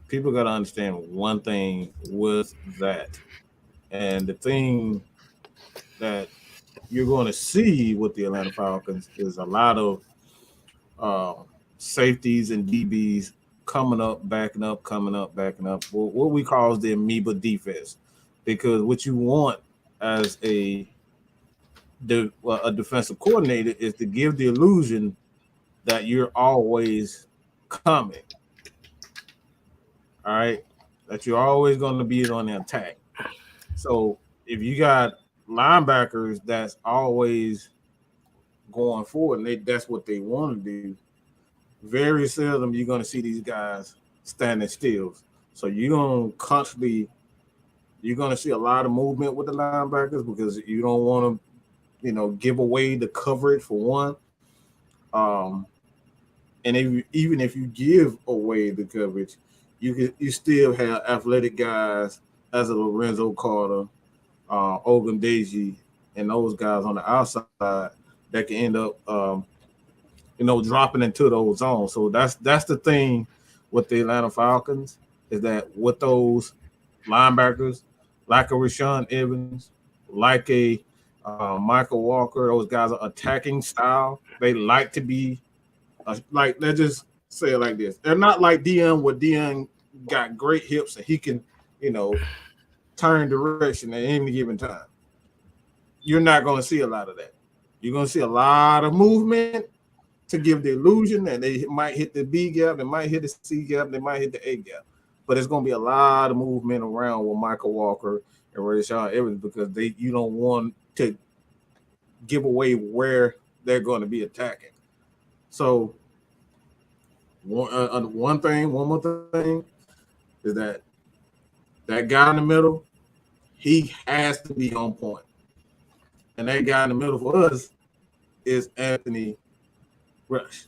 people got to understand one thing with that. And the thing that you're going to see with the Atlanta Falcons is a lot of safeties and DBs coming up, backing up, coming up, backing up. What we call the amoeba defense. Because what you want as a defensive coordinator is to give the illusion that you're always coming. All right, that you're always going to be on the attack. So if you got linebackers that's always going forward, and that's what they want to do, very seldom you're going to see these guys standing still. So you're going to see a lot of movement with the linebackers because you don't want to, give away the coverage for one. And even if you give away the coverage, you still have athletic guys as a Lorenzo Carter, Ogundeji, and those guys on the outside that can end up, dropping into those zones. So that's the thing with the Atlanta Falcons is that with those linebackers, like a Rashaan Evans, like a Michael Walker, those guys are attacking style. They like to be like, let's just say it like this. They're not like Deion, where Deion got great hips and he can, turn direction at any given time. You're not going to see a lot of that. You're going to see a lot of movement to give the illusion that they might hit the B gap, they might hit the C gap, they might hit the A gap. But it's going to be a lot of movement around with Michael Walker and Rashaan Evans because you don't want to give away where they're going to be attacking. So one more thing is that guy in the middle, he has to be on point. And that guy in the middle for us is Anthony Rush.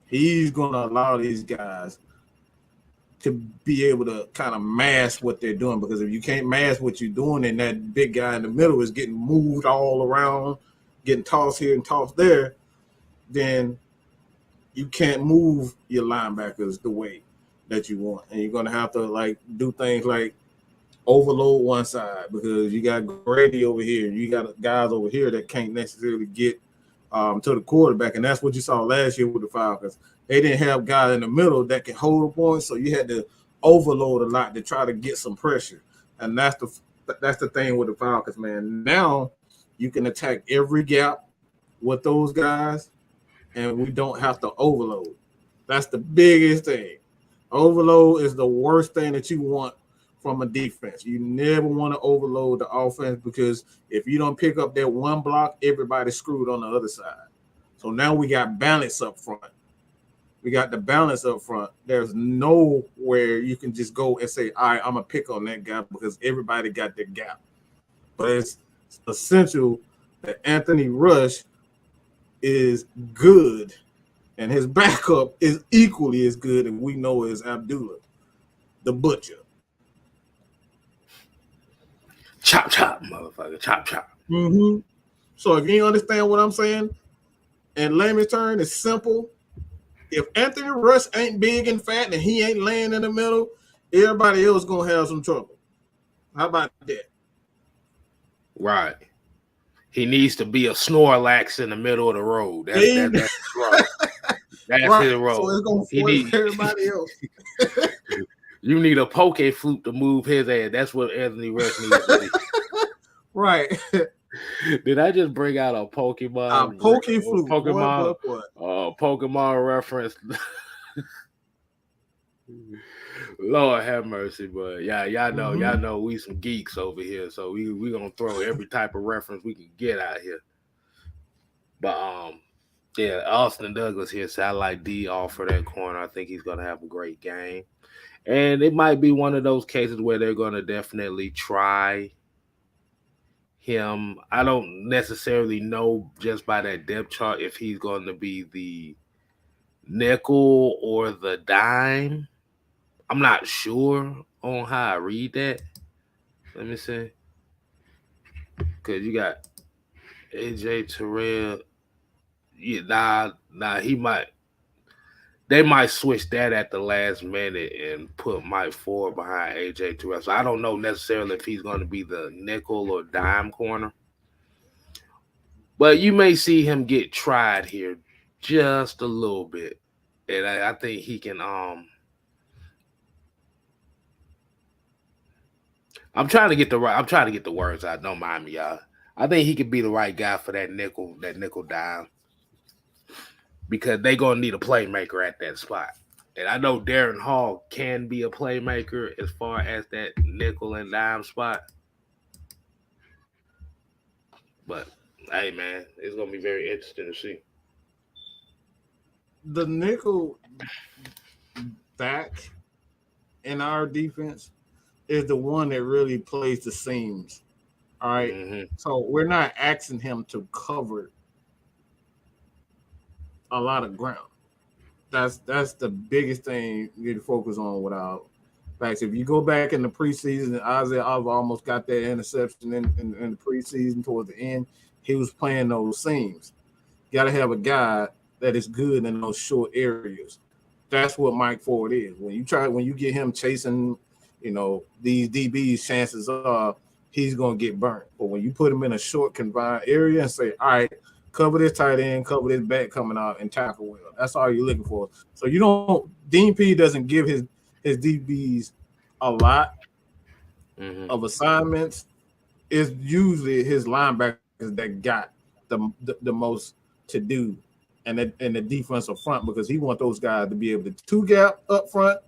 He's going to allow these guys to be able to kind of mask what they're doing, because if you can't mask what you're doing and that big guy in the middle is getting moved all around, getting tossed here and tossed there, then you can't move your linebackers the way that you want. And you're going to have to do things like overload one side because you got Grady over here, you got guys over here that can't necessarily get to the quarterback, and that's what you saw last year with the Falcons. They didn't have guys in the middle that can hold the points, so you had to overload a lot to try to get some pressure, and that's the thing with the Falcons, man. Now you can attack every gap with those guys, and we don't have to overload. That's the biggest thing. Overload is the worst thing that you want from a defense. You never want to overload the offense because if you don't pick up that one block, everybody's screwed on the other side. So now we got balance up front. We got the balance up front. There's nowhere you can just go and say, all right, I'm going to pick on that guy because everybody got their gap. But it's essential that Anthony Rush is good and his backup is equally as good, and we know is Abdullah, the butcher. Chop, chop, motherfucker. Chop, chop. Mm-hmm. So if you understand what I'm saying, in layman's term, it's simple. If Anthony Rush ain't big and fat and he ain't laying in the middle, everybody else going to have some trouble. How about that? Right. He needs to be a Snorlax in the middle of the road. That's his role. That's right. his role. So it's going to force everybody else. You need a poke flute to move his ass. That's what Anthony Rush needs to be. Right. Did I just bring out a Pokemon? A poke flute. Pokemon reference. Lord have mercy, but yeah, y'all know we some geeks over here, so we gonna throw every type of reference we can get out here. But yeah, Austin Douglas here, so I like D off for that corner. I think he's gonna have a great game, and it might be one of those cases where they're gonna definitely try him. I don't necessarily know just by that depth chart if he's going to be the nickel or the dime. I'm not sure on how I read that. Let me see. Because you got AJ Terrell. Yeah, he might. They might switch that at the last minute and put Mike Ford behind AJ Terrell. So I don't know necessarily if he's going to be the nickel or dime corner. But you may see him get tried here just a little bit. And I think he can I'm trying to get the words out. Don't mind me, y'all. I think he could be the right guy for that nickel dime. Because they're going to need a playmaker at that spot. And I know Darren Hall can be a playmaker as far as that nickel and dime spot. But, hey, man, it's going to be very interesting to see. The nickel back in our defense is the one that really plays the seams. All right? Mm-hmm. So we're not asking him to cover a lot of ground. That's the biggest thing you need to focus on with our backs. If you go back in the preseason, Isaiah Oliver almost got that interception in the preseason towards the end. He was playing those seams. You got to have a guy that is good in those short areas. That's what Mike Ford is. When you get him chasing, these DBs, chances are he's going to get burnt. But when you put him in a short confined area and say, all right, cover this tight end, cover this back coming out, and tackle well. That's all you're looking for. So Dean P doesn't give his DBs a lot of assignments. It's usually his linebackers that got the most to do and the defensive front because he wants those guys to be able to two gap up front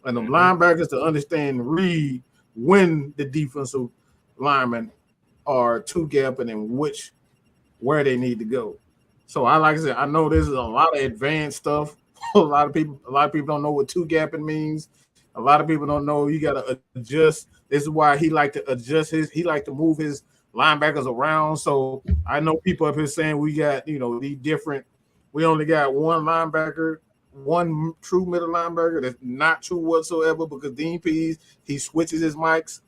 and the linebackers to understand and read when the defensive linemen are two gap and then where they need to go. So like I said, I know this is a lot of advanced stuff. A lot of people don't know what two gapping means. A lot of people don't know you got to adjust. This is why he like to adjust he like to move his linebackers around. So I know people up here saying we got, these different, we only got one linebacker, one true middle linebacker. That's not true whatsoever because Dean Pease, he switches his mics.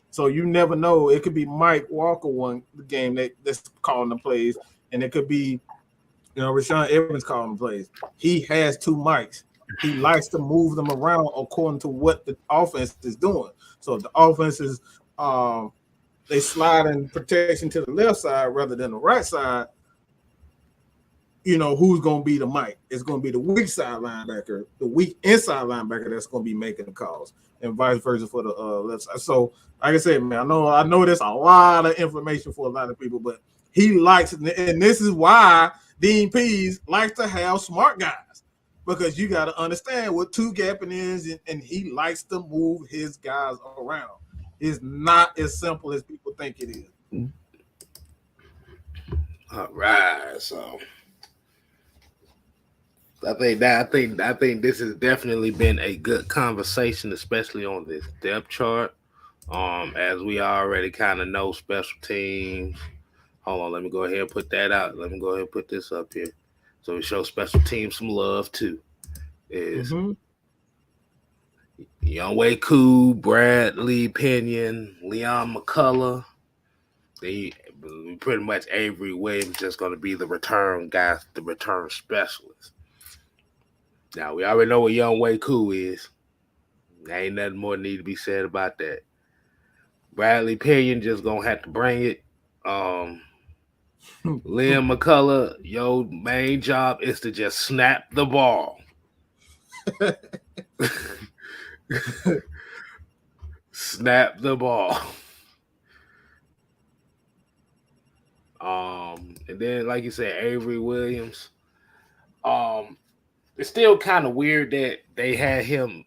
So you never know. It could be Mike Walker one game that's calling the plays, and it could be, Rashawn Evans calling the plays. He has two mics. he likes to move them around according to what the offense is doing. So if the offense is they slide in protection to the left side rather than the right side, who's going to be the Mike? It's going to be the weak side linebacker, the weak inside linebacker that's going to be making the calls, and vice versa for the left side. So, like I said, man, I know there's a lot of information for a lot of people, but he likes, and this is why Dean Pease likes to have smart guys, because you got to understand what two gapping is, and he likes to move his guys around. It's not as simple as people think it is. All right, so I think this has definitely been a good conversation, especially on this depth chart. As we already kind of know, special teams. Hold on, let me go ahead and put that out. Let me go ahead and put this up here, so we show special teams some love too. Is Younghoe Koo, Bradley Pinion, Leon McCullough. They pretty much Avery Williams just going to be the return guy, the return specialist. Now we already know what Younghoe Koo is. There ain't nothing more need to be said about that. Bradley Pinion just gonna have to bring it. Liam McCullough, your main job is to just snap the ball. Snap the ball. And then, like you said, Avery Williams. It's still kind of weird that they had him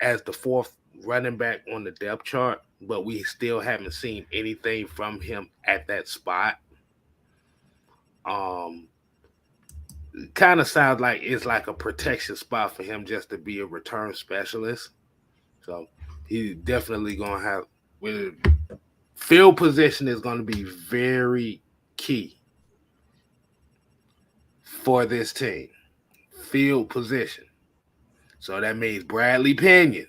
as the fourth running back on the depth chart, but we still haven't seen anything from him at that spot. Kind of sounds like it's like a protection spot for him just to be a return specialist. So he's definitely going to have field position is going to be very key for this team. Field position. So that means Bradley Pinion.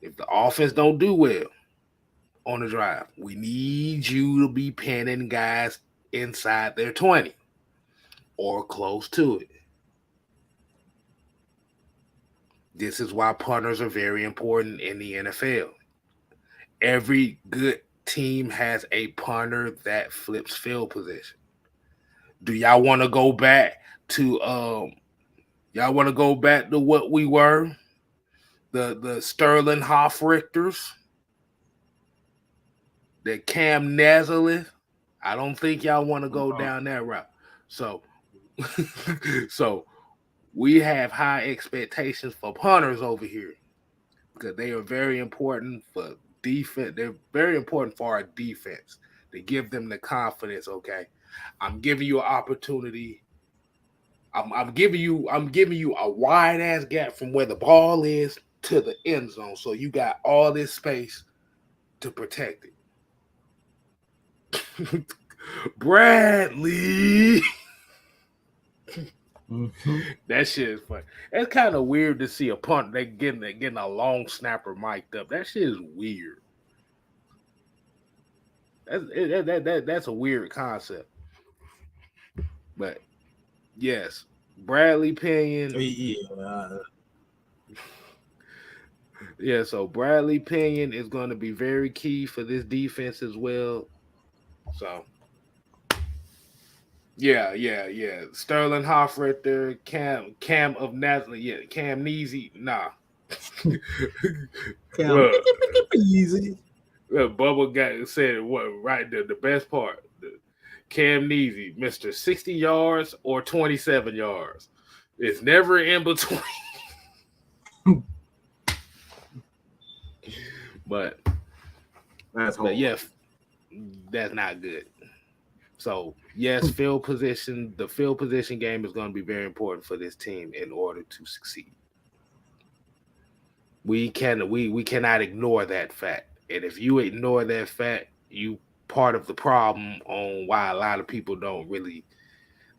If the offense don't do well on the drive, we need you to be pinning guys inside their 20 or close to it. This is why punters are very important in the NFL. Every good team has a punter that flips field position. Do y'all want to go back to what we were? The Sterling Hoff-Richters, the Cam Nazareth? I don't think y'all want to go down that route. So we have high expectations for punters over here because they are very important for defense. They're very important for our defense to give them the confidence. Okay, I'm giving you an opportunity. I'm giving you a wide ass gap from where the ball is to the end zone, so you got all this space to protect it. Bradley. That shit is funny. It's kind of weird to see a punt they getting a long snapper mic'd up. That shit is weird. That's a weird concept. But yes, Bradley Pinion. Yeah, so Bradley Pinion is going to be very key for this defense as well. So yeah. Sterling Hoff-Richter, Cam of Nazareth, Cam Neasy, nah. Cam easy. Bubba said what right the best part. Cam Neasy, Mr. 60 yards or 27 yards. It's never in between. But yeah, that's not good. So yes, the field position game is going to be very important for this team in order to succeed. We cannot ignore that fact. And if you ignore that fact, you part of the problem on why a lot of people don't really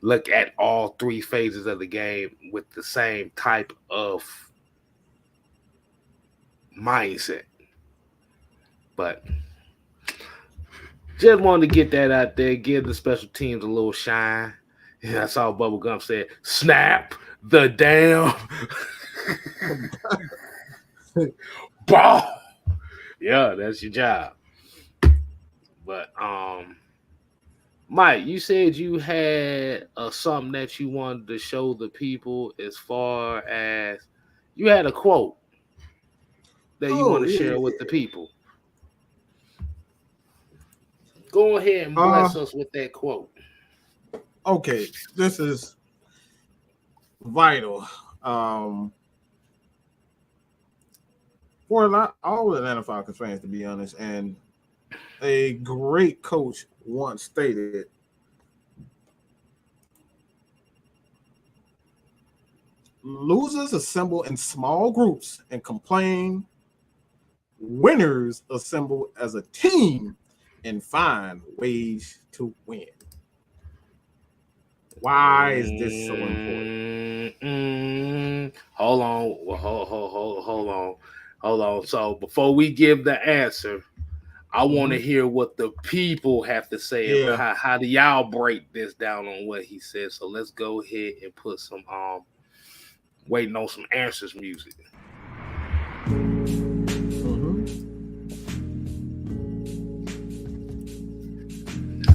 look at all three phases of the game with the same type of mindset. But just wanted to get that out there, give the special teams a little shine. And I saw Bubba Gump said, snap The damn ball. Yeah, that's your job. But Mike, you said you had something that you wanted to show the people as far as you had a quote that you want Oh to yeah, share yeah. with the people. Go ahead and Uh, bless us with that quote. okay. This is vital. Um, for a lot, all of the Atlanta Falcons fans, to be honest, and a great coach once stated, losers assemble in small groups and complain. Winners assemble as a team and find ways to win. Why is this so important? Hold on. Hold on. So before we give the answer, I want to hear what the people have to say. Yeah. How do y'all break this down on what he said? So let's go ahead and put some waiting on some answers music.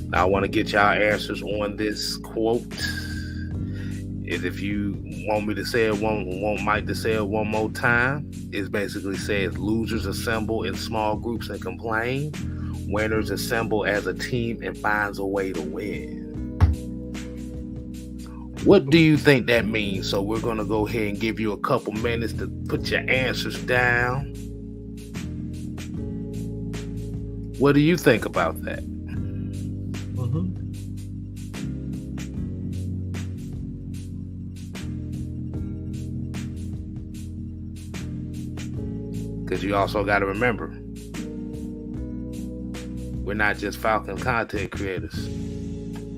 Now I want to get y'all answers on this quote. Is if you want me to say it, want Mike to say it one more time, it basically says losers assemble in small groups and complain. Winners assemble as a team and finds a way to win. What do you think that means? So we're going to go ahead and give you a couple minutes to put your answers down. What do you think about that? Because you also got to remember, we're not just Falcon content creators.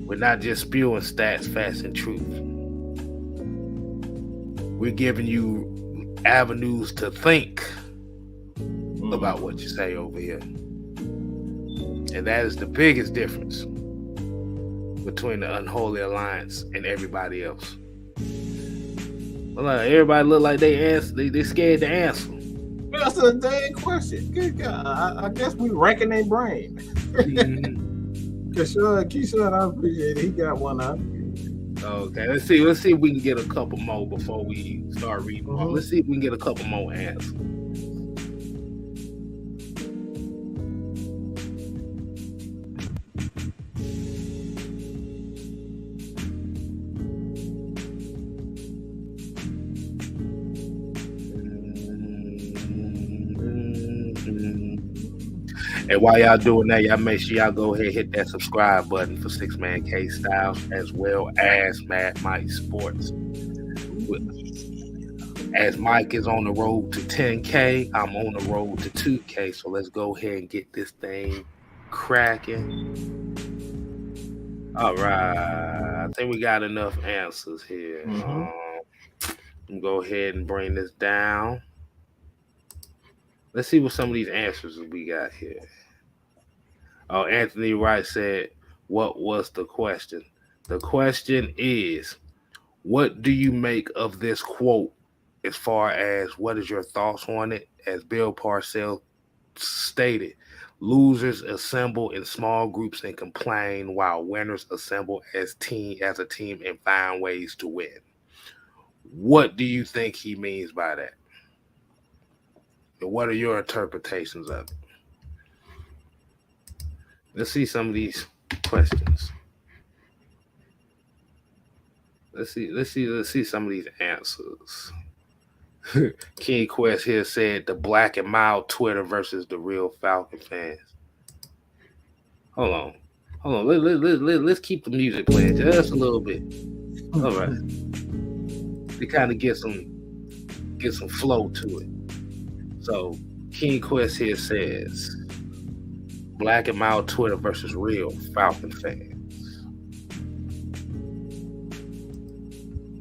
We're not just spewing stats, facts, and truth. We're giving you avenues to think about what you say over here. And that is the biggest difference between the Unholy Alliance and everybody else. Well, everybody look like they scared to answer. That's a dang question. Good God. I guess we ranking their brain. Keyshawn, I appreciate it. He got one out. Okay, let's see if we can get a couple more before we start reading. Let's see if we can get a couple more answers. And while y'all doing that, y'all make sure y'all go ahead and hit that subscribe button for 6Man K Styles as well as Mad Mike Sports. As Mike is on the road to 10K, I'm on the road to 2K. So let's go ahead and get this thing cracking. All right. I think we got enough answers here. Go ahead and bring this down. Let's see what some of these answers we got here. Oh, Anthony Wright said, what was the question? The question is, what do you make of this quote as far as what is your thoughts on it? As Bill Parcells stated, losers assemble in small groups and complain while winners assemble as a team and find ways to win. What do you think he means by that? And what are your interpretations of it? Let's see some of these questions. Let's see some of these answers. King Quest here said the black and mild Twitter versus the real Falcon fans. Hold on. Let's keep the music playing just a little bit. All right. To kind of get some flow to it. So King Quest here says black and mild Twitter versus real Falcon fans.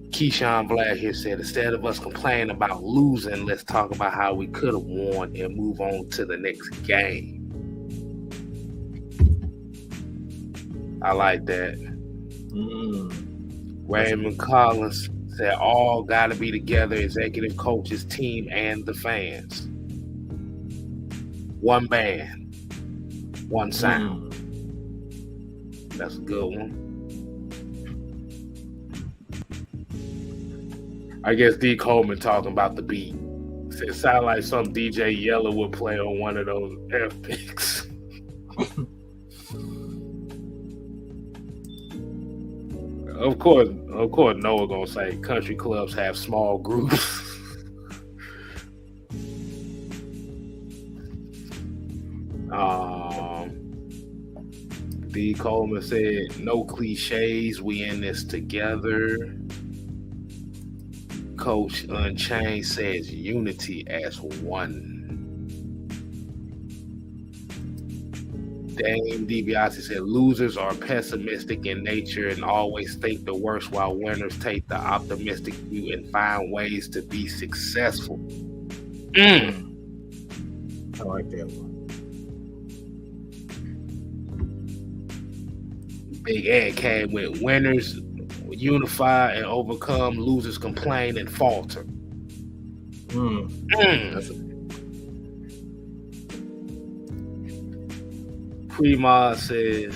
Keyshawn Black here said, instead of us complaining about losing, let's talk about how we could have won and move on to the next game. I like that. Raymond Collins Said all got to be together, executive coaches, team, and the fans. One band, one sound. That's a good one. I guess D. Coleman talking about the beat. It sound like some DJ Yellow would play on one of those F picks. Of course, Noah gonna say country clubs have small groups. D. Coleman said, "No cliches. We in this together." Coach Unchained says, "Unity as one." Dame DiBiase said, "Losers are pessimistic in nature and always think the worst, while winners take the optimistic view and find ways to be successful." I like that one. Big Ed came with, "Winners unify and overcome, losers complain and falter." Prima says,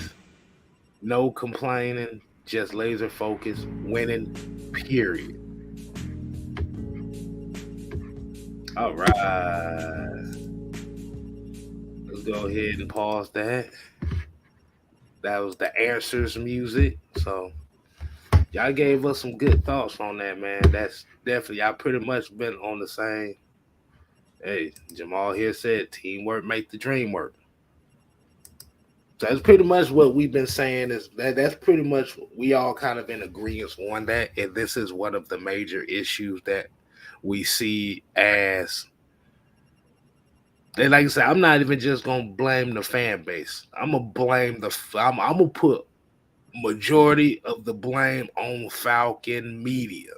"No complaining, just laser focus, winning, period." All right. Let's go ahead and pause that. That was the Answers music. So y'all gave us some good thoughts on that, man. That's definitely, y'all pretty much been on the same. Hey, Jamal here said, "Teamwork make the dream work." So that's pretty much what we've been saying. Is that's pretty much, we all kind of in agreement on that. And this is one of the major issues that we see as, and like I said, I'm not even just gonna blame the fan base. I'm gonna blame I'm gonna put majority of the blame on Falcon media,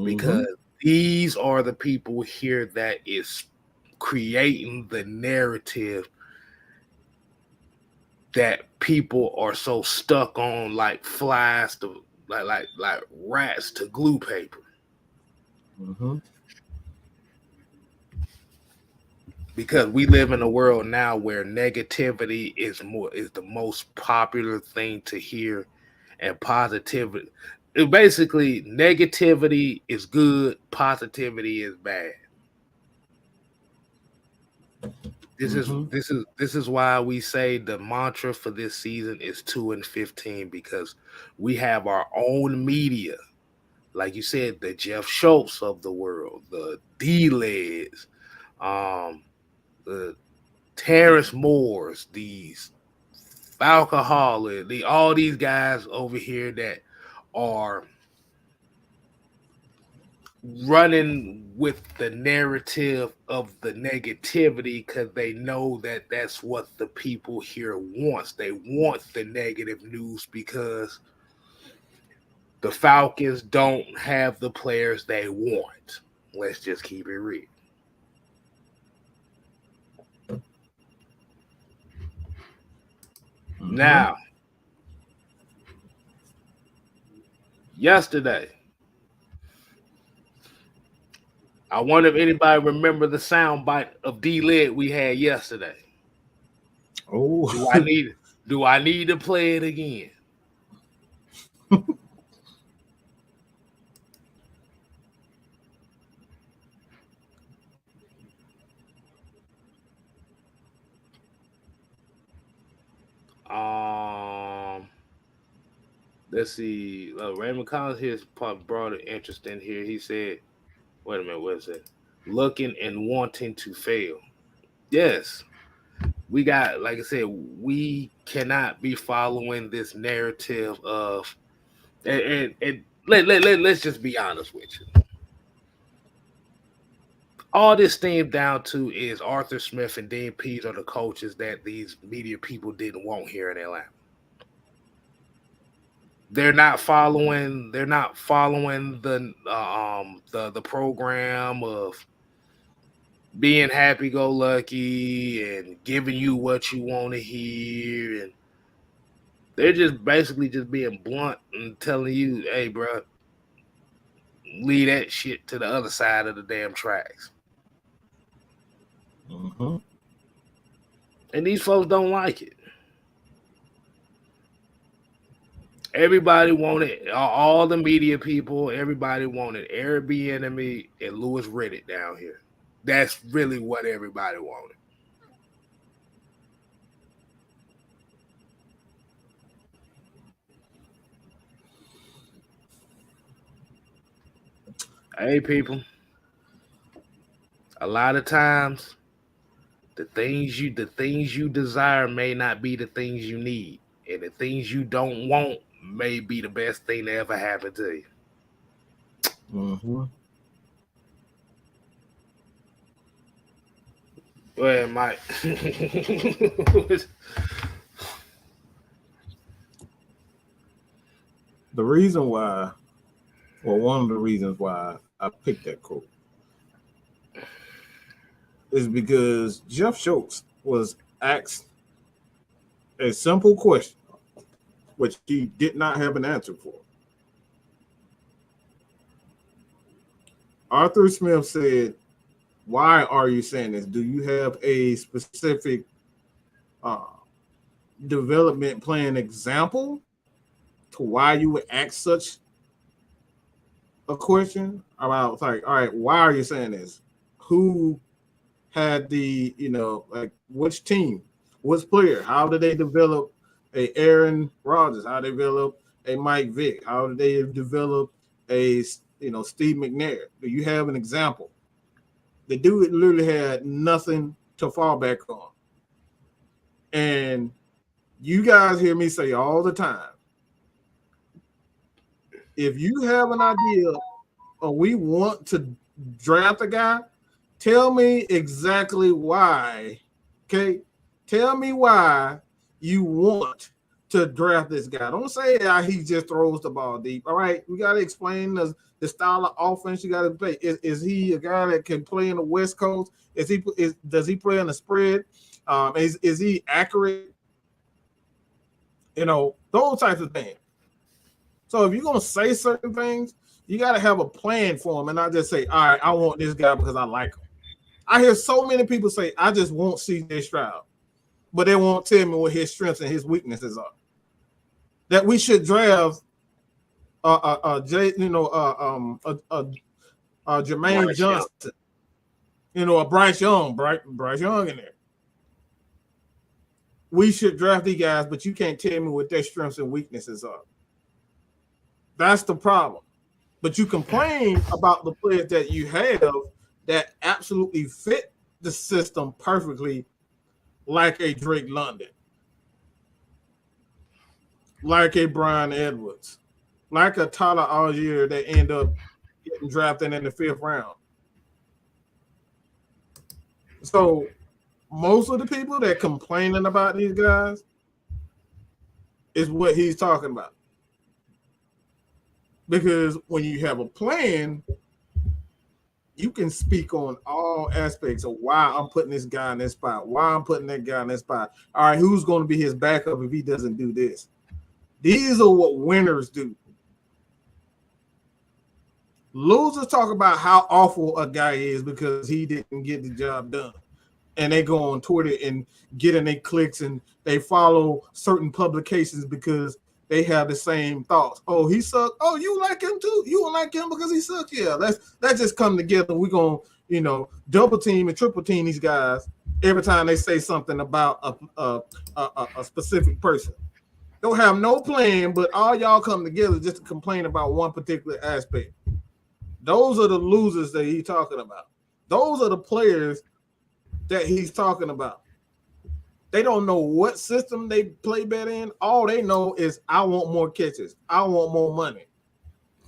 because these are the people here that is creating the narrative that people are so stuck on, like flies to like rats to glue paper. Because we live in a world now where negativity is the most popular thing to hear, and positivity, basically negativity is good, positivity is bad. This is why we say the mantra for this season is 2-15, because we have our own media, like you said, the Jeff Schultz of the world, the D-Leds, the Terrence Moores, these alcoholic, all these guys over here that are running with the narrative of the negativity, because they know that that's what the people here wants. They want the negative news because the Falcons don't have the players they want. Let's just keep it real. Now, yesterday, I wonder if anybody remember the soundbite of D-Led we had yesterday. Oh, do I need to play it again? Let's see. Raymond Collins here brought an interest in here. He said, "Wait a minute, what is it? Looking and wanting to fail." Yes, we got, like I said, we cannot be following this narrative of, and let's just be honest with you. All this stems down to is Arthur Smith and Dean Pease are the coaches that these media people didn't want here in Atlanta. They're not following the program of being happy-go-lucky and giving you what you want to hear, and they're just basically just being blunt and telling you, "Hey, bro, leave that shit to the other side of the damn tracks. Mm-hmm. And these folks don't like it. Everybody wanted, all the media people, everybody wanted Airbnb and Louis Riddick down here. That's really what everybody wanted. Hey, people. A lot of times, the things you desire may not be the things you need, and the things you don't want may be the best thing to ever happen to you. Mm-hmm. Go ahead, Mike. The reason why, or one of the reasons why I picked that quote, is because Jeff Schultz was asked a simple question, which he did not have an answer for. Arthur Smith said, "Why are you saying this? Do you have a specific development plan example to why you would ask such a question?" About like, all right, why are you saying this? Who had the, like which team, which player? How did they develop a Aaron Rodgers? How they develop a Mike Vick? How did they develop a Steve McNair? Do you have an example? The dude literally had nothing to fall back on. And you guys hear me say all the time, if you have an idea or we want to draft a guy, tell me exactly why. Okay? Tell me why you want to draft this guy. Don't say he just throws the ball deep. All right, we got to explain the style of offense you got to play. Is he a guy that can play in the West Coast? Does he play in the spread? Is he accurate? Those types of things. So if you're gonna say certain things, you got to have a plan for him, and not just say, "All right, I want this guy because I like him." I hear so many people say, "I just want CJ Stroud," but they won't tell me what his strengths and his weaknesses are. That we should draft Jermaine Johnson, a Bryce Young in there. We should draft these guys, but you can't tell me what their strengths and weaknesses are. That's the problem. But you complain about the players that you have that absolutely fit the system perfectly, like a Drake London, like a Brian Edwards, like a Tyler Algier that end up getting drafted in the 5th round. So most of the people that complaining about these guys is what he's talking about. Because when you have a plan, you can speak on all aspects of why I'm putting this guy in this spot, why I'm putting that guy in that spot. All right, who's going to be his backup if he doesn't do this? These are what winners do. Losers talk about how awful a guy is because he didn't get the job done. And they go on Twitter and get in their clicks and they follow certain publications because they have the same thoughts. Oh, he sucked. Oh, you like him too? You don't like him because he sucked? Yeah, let's just come together. We're going to, double team and triple team these guys every time they say something about a specific person. Don't have no plan, but all y'all come together just to complain about one particular aspect. Those are the losers that he's talking about. Those are the players that he's talking about. They don't know what system they play better in. All they know is, I want more catches. I want more money.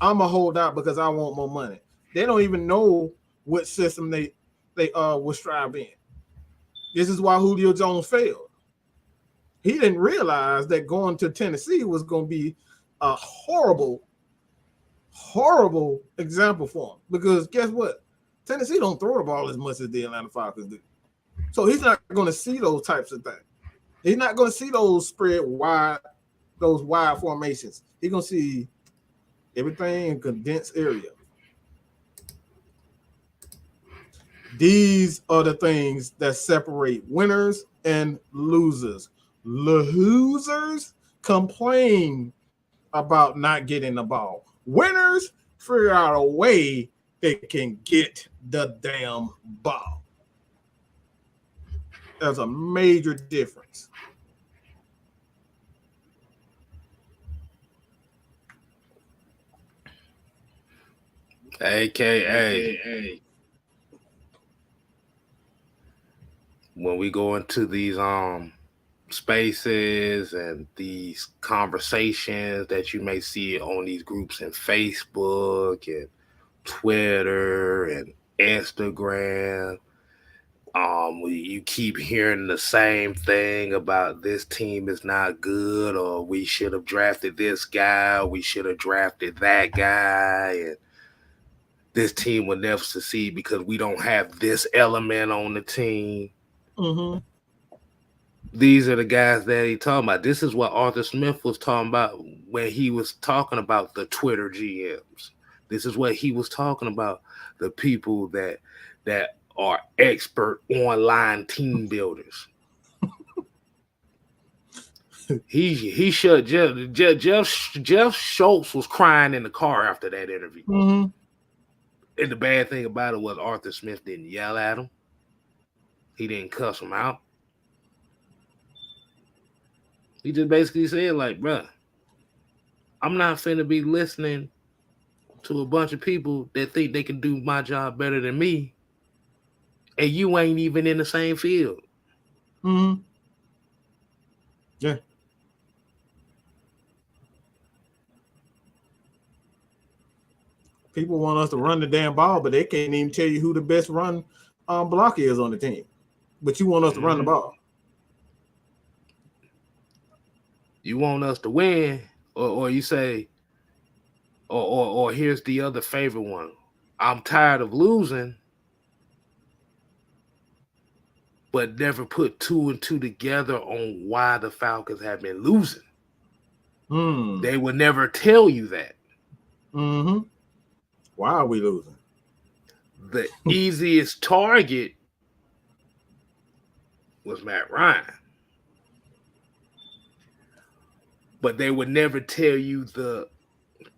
I'm going to hold out because I want more money. They don't even know what system they will strive in. This is why Julio Jones failed. He didn't realize that going to Tennessee was going to be a horrible example for him. Because guess what? Tennessee don't throw the ball as much as the Atlanta Falcons do. So he's not going to see those types of things. He's not going to see those spread wide, those wide formations. He's going to see everything in condensed area. These are the things that separate winners and losers. Losers complain about not getting the ball. Winners figure out a way they can get the damn ball. There's a major difference. AKA, when we go into these spaces and these conversations that you may see on these groups in Facebook and Twitter and Instagram, you keep hearing the same thing about this team is not good, or we should have drafted this guy, or we should have drafted that guy, and this team will never succeed because we don't have this element on the team. Mm-hmm. These are the guys that he talking about. This is what Arthur Smith was talking about when he was talking about the Twitter GMs. This is what he was talking about, the people that are expert online team builders. he shut Jeff Schultz was crying in the car after that interview. Mm-hmm. And the bad thing about it was Arthur Smith didn't yell at him. He didn't cuss him out. He just basically said, like, bruh, I'm not finna be listening to a bunch of people that think they can do my job better than me, and you ain't even in the same field. Mm-hmm. Yeah. People want us to run the damn ball, but they can't even tell you who the best run block is on the team. But you want us to run the ball. You want us to win, or you say, or here's the other favorite one. I'm tired of losing, but never put two and two together on why the Falcons have been losing. They would never tell you that. Mm-hmm. Why are we losing? The easiest target was Matt Ryan. But they would never tell you the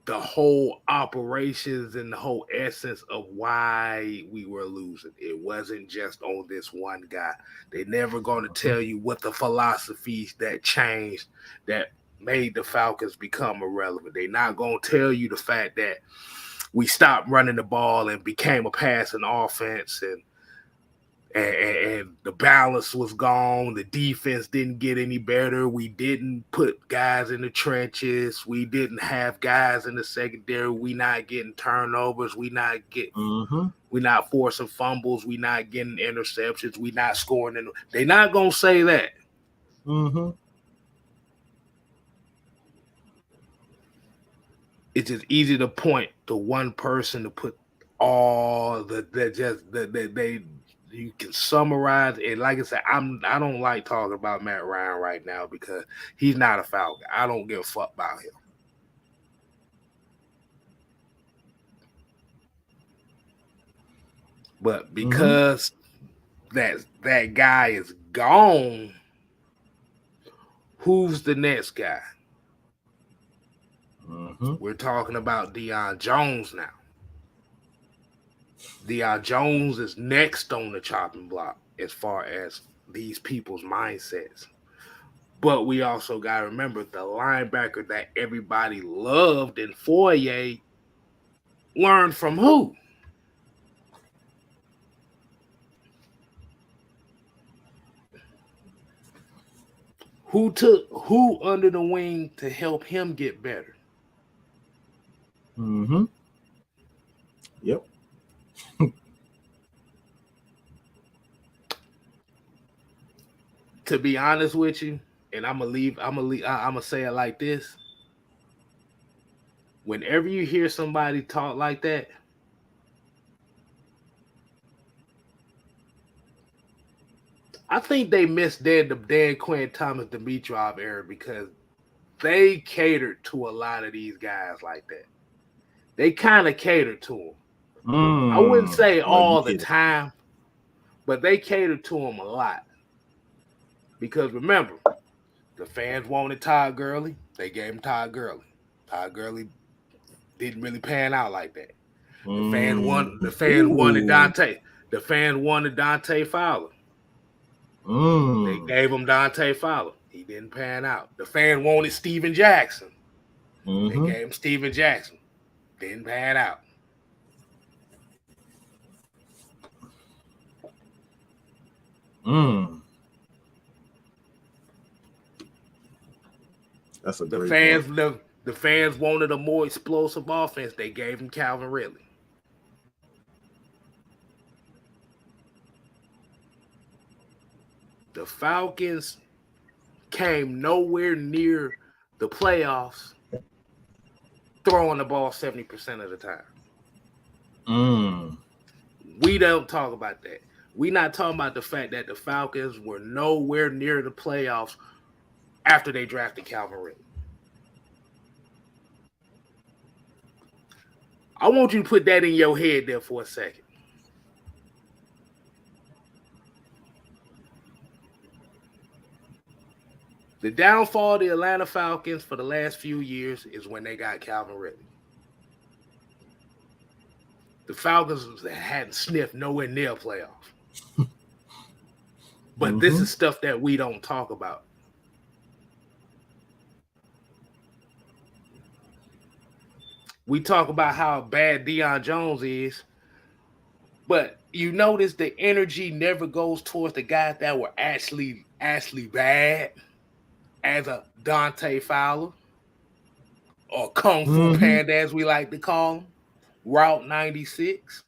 whole operations and the whole essence of why we were losing. It wasn't just on this one guy. They're never going to tell you what the philosophies that changed that made the Falcons become irrelevant. They're not going to tell you the fact that we stopped running the ball and became a passing offense, and the balance was gone. The defense didn't get any better. We didn't put guys in the trenches. We didn't have guys in the secondary. We not getting turnovers. We not forcing fumbles. We not getting interceptions. We not scoring. They're not gonna say that. Mm-hmm. It's just easy to point to one person to put all they. You can summarize it. Like I said, I don't like talking about Matt Ryan right now because he's not a Falcon. I don't give a fuck about him. But because that guy is gone, who's the next guy? We're talking about Deion Jones now. Deion Jones is next on the chopping block as far as these people's mindsets. But we also got to remember the linebacker that everybody loved in Foyer learned from who? Who took who under the wing to help him get better? Yep. To be honest with you, and I'm gonna say it like this. Whenever you hear somebody talk like that, I think they missed the Dan Quinn Thomas Dimitrov era because they catered to a lot of these guys like that. They kind of catered to them. I wouldn't say all the time, but they catered to him a lot. Because remember, the fans wanted Todd Gurley. They gave him Todd Gurley. Todd Gurley didn't really pan out like that. The fans wanted Dante. The fans wanted Dante Fowler. They gave him Dante Fowler. He didn't pan out. The fans wanted Steven Jackson. They gave him Steven Jackson. Didn't pan out. That's a great point. The fans wanted a more explosive offense. They gave him Calvin Ridley. The Falcons came nowhere near the playoffs throwing the ball 70% of the time. We don't talk about that. We're not talking about the fact that the Falcons were nowhere near the playoffs after they drafted Calvin Ridley. I want you to put that in your head there for a second. The downfall of the Atlanta Falcons for the last few years is when they got Calvin Ridley. The Falcons hadn't sniffed nowhere near a playoff. But this is stuff that we don't talk about. We talk about how bad Deion Jones is, but you notice the energy never goes towards the guys that were actually bad, as a Dante Fowler or Kung Fu Panda, as we like to call him, Route 96.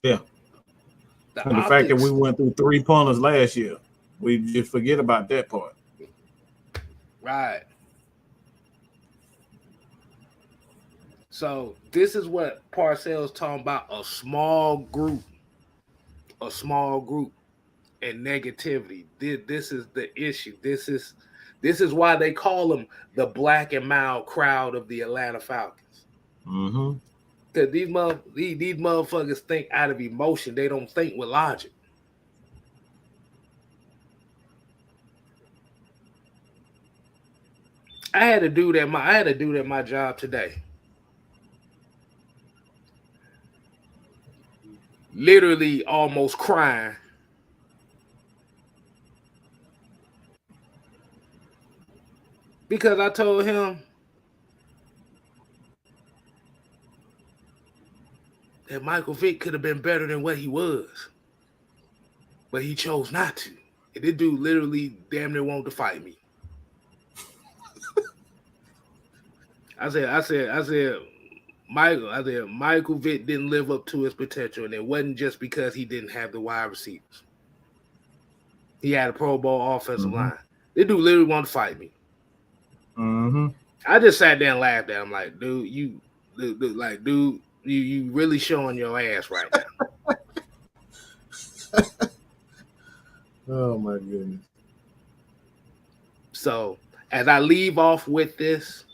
Yeah. And the fact that we went through 3 punters last year, we just forget about that part. Right. So this is what Parcells talking about, a small group and negativity. This is the issue. This is why they call them the black and mild crowd of the Atlanta Falcons. Because these motherfuckers think out of emotion. They don't think with logic. I had a dude at my job today. Literally almost crying. Because I told him that Michael Vick could have been better than what he was. But he chose not to. And this dude literally damn near wanted to fight me. I said, Michael Vick didn't live up to his potential, and it wasn't just because he didn't have the wide receivers. He had a Pro Bowl offensive line. This dude literally wanted to fight me. I just sat there and laughed at him, like, dude, you really showing your ass right now. Oh my goodness. So as I leave off with this,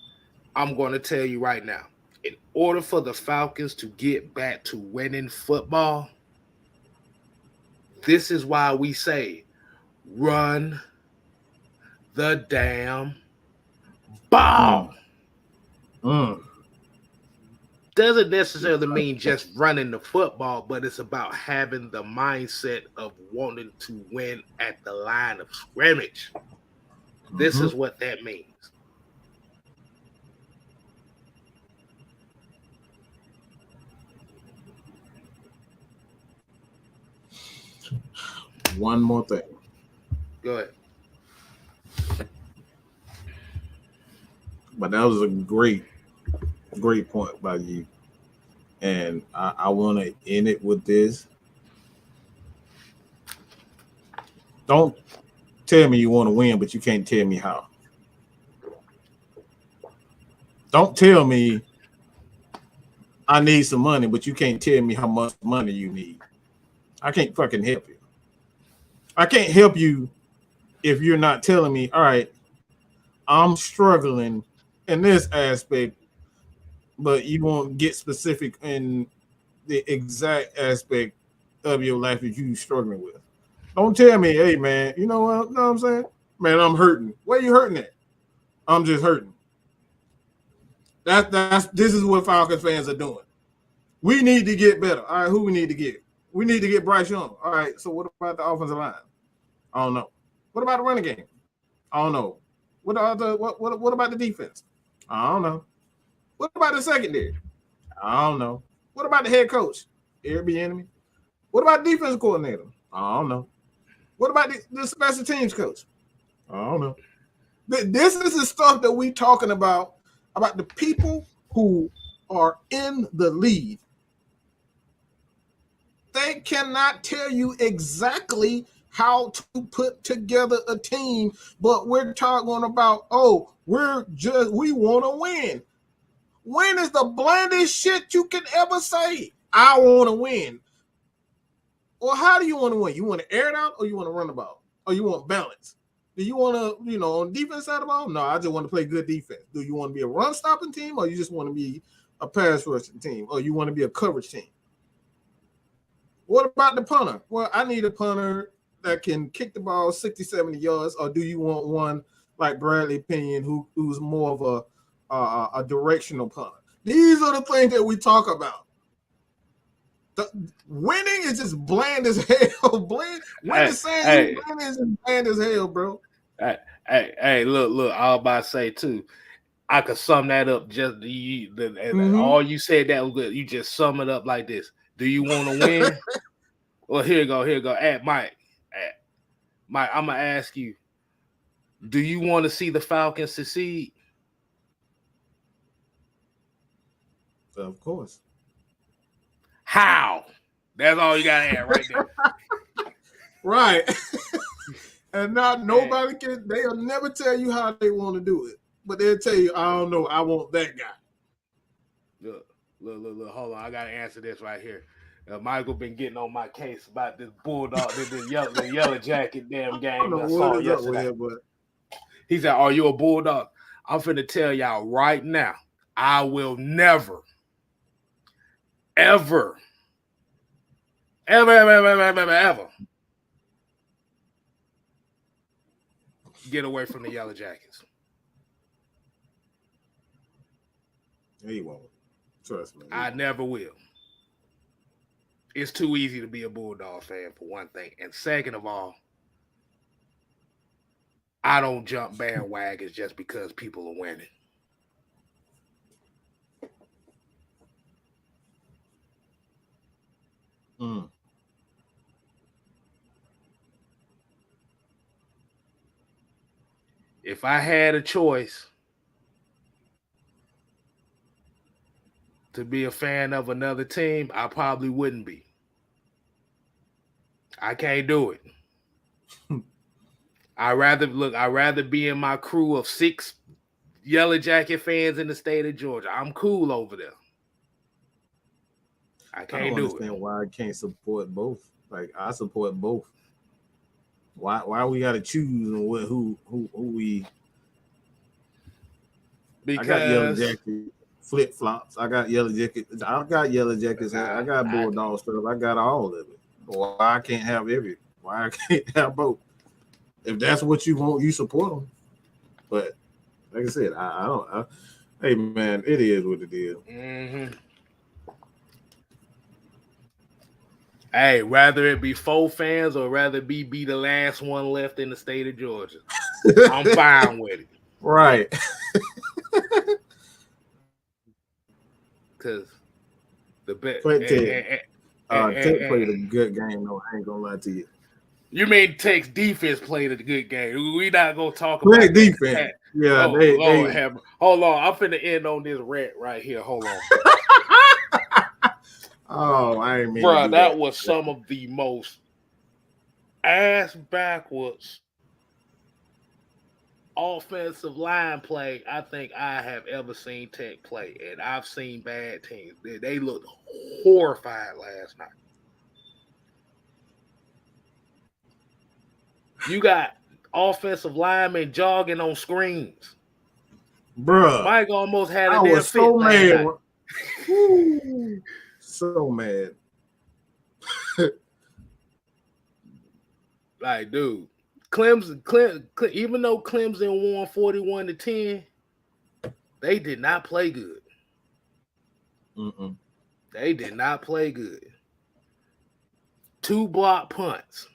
I'm going to tell you right now, in order for the Falcons to get back to winning football, this is why we say run the damn ball. Doesn't necessarily mean just running the football, but it's about having the mindset of wanting to win at the line of scrimmage. This is what that means. One more thing. Go ahead. But that was a great point by you. And I want to end it with this. Don't tell me you want to win, but you can't tell me how. Don't tell me I need some money, but you can't tell me how much money you need. I can't fucking help you. I can't help you if you're not telling me, all right, I'm struggling in this aspect, but you won't get specific in the exact aspect of your life that you're struggling with. Don't tell me, hey man, you know what I'm saying? Man, I'm hurting. Where you hurting at? I'm just hurting. This is what Falcons fans are doing. We need to get better. All right, who we need to get? We need to get Bryce Young. All right, so what about the offensive line? I don't know. What about the running game? I don't know. What about the defense? I don't know. What about the secondary? I don't know. What about the head coach? Airbnb. What about the defense coordinator? I don't know. What about the special teams coach? I don't know. This is the stuff that we talking about the people who are in the lead. They cannot tell you exactly how to put together a team, but we're talking about, we want to win. Win is the blandest shit you can ever say. I want to win. Well, how do you want to win? You want to air it out or you want to run the ball? Or you want balance? Do you want to, on defense side of the ball? No, I just want to play good defense. Do you want to be a run-stopping team or you just want to be a pass-rushing team or you want to be a coverage team? What about the punter? Well, I need a punter that can kick the ball 60, 70 yards, or do you want one like Bradley Pinion who's more of a directional punter? These are the things that we talk about. Winning is just bland as hell. Bland as hell, bro. Hey, look, I was about to say too. I could sum that up all you said that was good. You just sum it up like this. Do you want to win? Well, here you go. Hey, Mike, I'm gonna ask you. Do you want to see the Falcons succeed? Of course. How? That's all you gotta add right there. Right. And not nobody can. They'll never tell you how they want to do it, but they'll tell you, I don't know. I want that guy. Look. Hold on. I gotta answer this right here. Michael been getting on my case about this Bulldog, the yellow jacket damn game I saw yesterday. He said, "Are you a Bulldog?" I'm finna tell y'all right now. I will never, ever get away from the Yellow Jackets. He won't. Trust me. I never will. It's too easy to be a Bulldog fan, for one thing. And second of all, I don't jump bandwagons just because people are winning. If I had a choice to be a fan of another team, I probably wouldn't be. I can't do it. I'd rather be in my crew of 6 Yellow Jacket fans in the state of Georgia. I'm cool over there. I can't do it. I don't understand why I can't support both. Like, I support both. Why we got to choose who we? Because I got Yellow Jacket flip flops. I got Yellow Jackets. I got Yellow Jackets. I got Bulldog stuff. I got all of it. Why I can't have every? Why I can't have both? If that's what you want, you support them. But like I said, I don't. Hey man, it is what it is. Mm-hmm. Hey, rather it be 4 fans or rather be the last one left in the state of Georgia. I'm fine with it. Right. Because the bet. Tech played a good game, though. I ain't gonna lie to you. You mean Tech's defense played a good game? We not gonna talk about Tech defense. Yeah, they hold on. I'm finna end on this rant right here. Hold on. Oh, I ain't mean. Bro, that was some of the most ass backwards offensive line play I think I have ever seen Tech play. And I've seen bad teams. They looked horrified last night. You got offensive linemen jogging on screens. Bruh. Mike almost had a damn fit. I was so mad. so mad. Like, dude, Clemson, even though Clemson won 41-10, they did not play good. They did not play good. 2 block punts.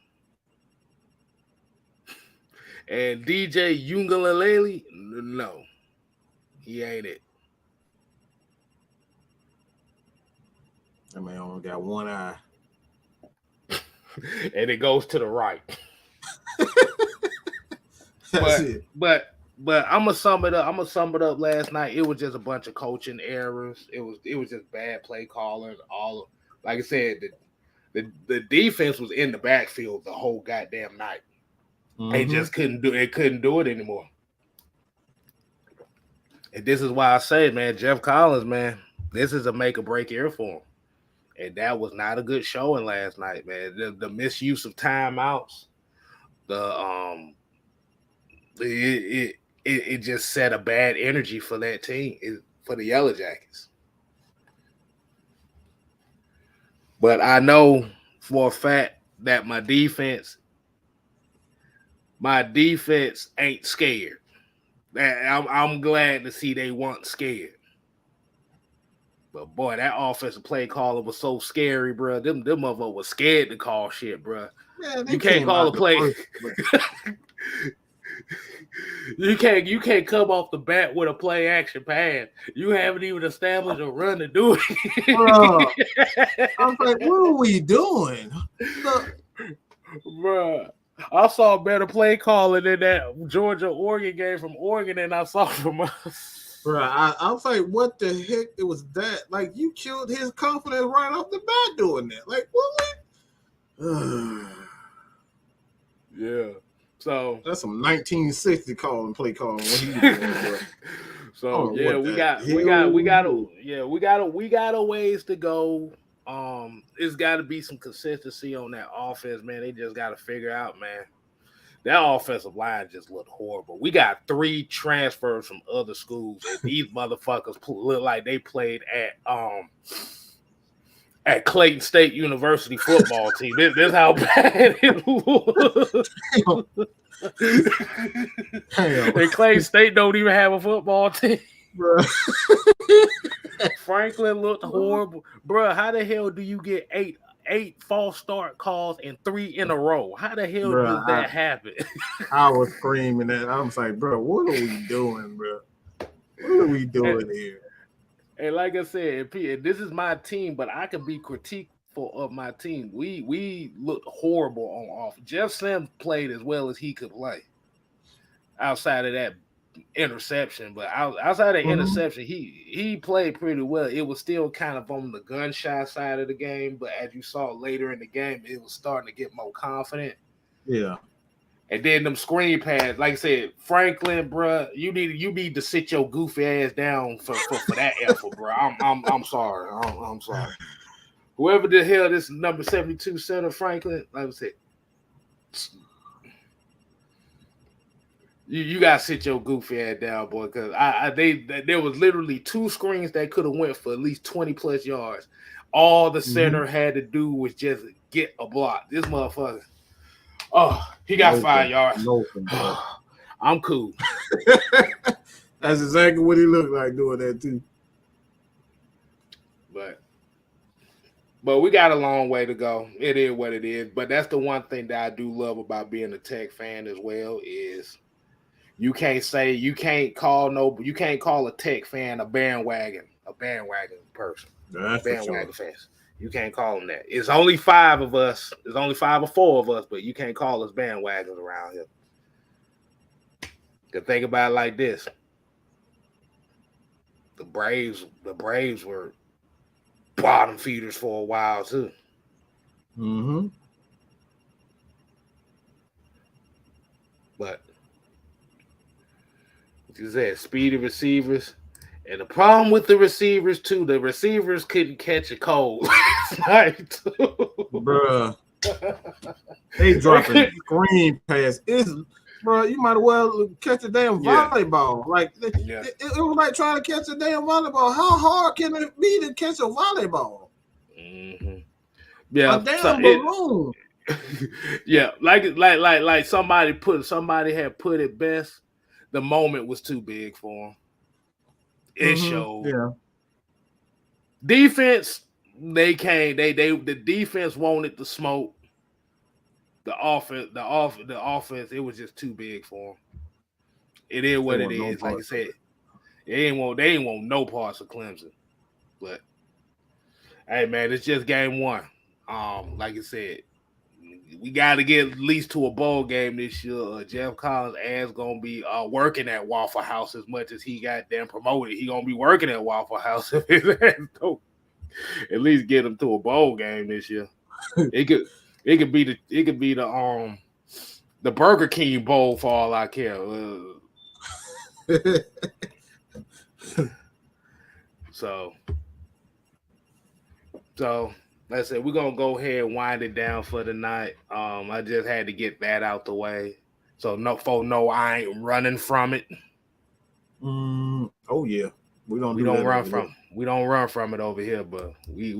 And DJ Uiagalelei, no, he ain't it. That man only got one eye. And it goes to the right. But I'm gonna sum it up. Last night, it was just a bunch of coaching errors. It was just bad play calling. All, like I said, the defense was in the backfield the whole goddamn night. They just couldn't do it anymore. And this is why I say, man, Jeff Collins, man, this is a make or break year for him. And that was not a good showing last night, man. The misuse of timeouts, it just set a bad energy for that team, for the Yellow Jackets. But I know for a fact that my defense ain't scared. I'm glad to see they weren't scared. But boy, that offensive play caller was so scary, bro. Them motherfuckers was scared to call shit, bro. Man, you can't call a play. You can't come off the bat with a play action pass. You haven't even established a run to do it. I'm like, what are we doing? Bro, I saw better play calling in that Georgia-Oregon game from Oregon than I saw from us. Bro, I was like, what the heck? It was that. Like, you killed his confidence right off the bat doing that. Like, what? Yeah. So that's some 1960 play calling. What he doing, bro? So yeah, we got a ways to go. It's got to be some consistency on that offense, man. They just got to figure out, man. That offensive line just looked horrible. We got 3 transfers from other schools, and these motherfuckers look like they played at Clayton State University football team. This is how bad it was. And Clayton State don't even have a football team. Bro. Franklin looked horrible. Bro, how the hell do you get 8 false start calls and 3 in a row? How the hell does that happen? I was screaming that. I was like, bro, what are we doing, bro? What are we doing here? And like I said, this is my team, but I can be critiqueful of my team. We looked horrible on off. Jeff Sims played as well as he could play. Outside of that interception, but outside of interception, he played pretty well. It was still kind of on the gunshot side of the game, but as you saw later in the game, it was starting to get more confident. Yeah. And then them screen pads, like I said, Franklin, bro, you need to sit your goofy ass down for that effort, bro. I'm sorry. I'm sorry. Whoever the hell this number 72 center, Franklin, like I said, you gotta sit your goofy ass down, boy, because there was literally 2 screens that could have went for at least 20 plus yards. All the center had to do was just get a block. This motherfucker. Oh, he got 5 yards. I'm cool. That's exactly what he looked like doing that too. But we got a long way to go. It is what it is. But that's the one thing that I do love about being a Tech fan as well is you can't call a Tech fan a bandwagon person. That's bandwagon fans. You can't call them that. It's only 5 of us. There's only 5 or 4 of us, but you can't call us bandwagons around here. Because think about it like this. The Braves were bottom feeders for a while too. Mm-hmm. But you said speedy receivers. And the problem with the receivers, too, the receivers couldn't catch a cold last night, too. Bruh. They dropping screen pass. Bro, you might as well catch a damn volleyball. Like, it was like trying to catch a damn volleyball. How hard can it be to catch a volleyball? Mm-hmm. A Yeah, damn balloon. Yeah, like somebody had put it best. The moment was too big for him. It showed. Yeah. Defense, the defense wanted the smoke. The offense, it was just too big for him. It is what it is. Like I said, they ain't want no parts of Clemson. But hey, man, it's just game one. Like I said, we got to get at least to a bowl game this year. Jeff Collins' ass gonna be working at Waffle House as much as he got damn promoted. He gonna be working at Waffle House if his ass don't at least get him to a bowl game this year. It could be the Burger King Bowl for all I care. So like I said, we're gonna go ahead and wind it down for the night. I just had to get that out the way. So I ain't running from it. Oh yeah. We don't run from it over here, but we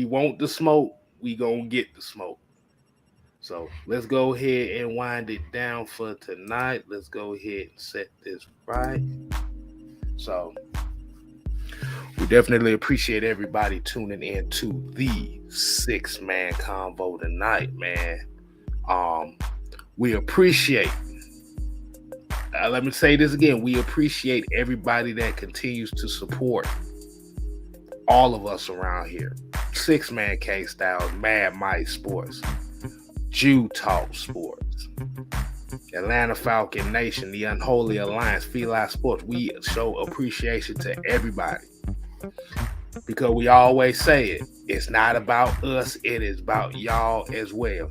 want the smoke, we gonna get the smoke. So let's go ahead and wind it down for tonight. Let's go ahead and set this right. So we definitely appreciate everybody tuning in to the 6-man convo tonight, man. We appreciate, let me say this again, we appreciate everybody that continues to support all of us around here. 6-man K-Styles, Mad Mike Sports, Jew Talk Sports, Atlanta Falcon Nation, the Unholy Alliance, Feli Sports. We show appreciation to everybody. Because we always say it, it's not about us, it is about y'all as well.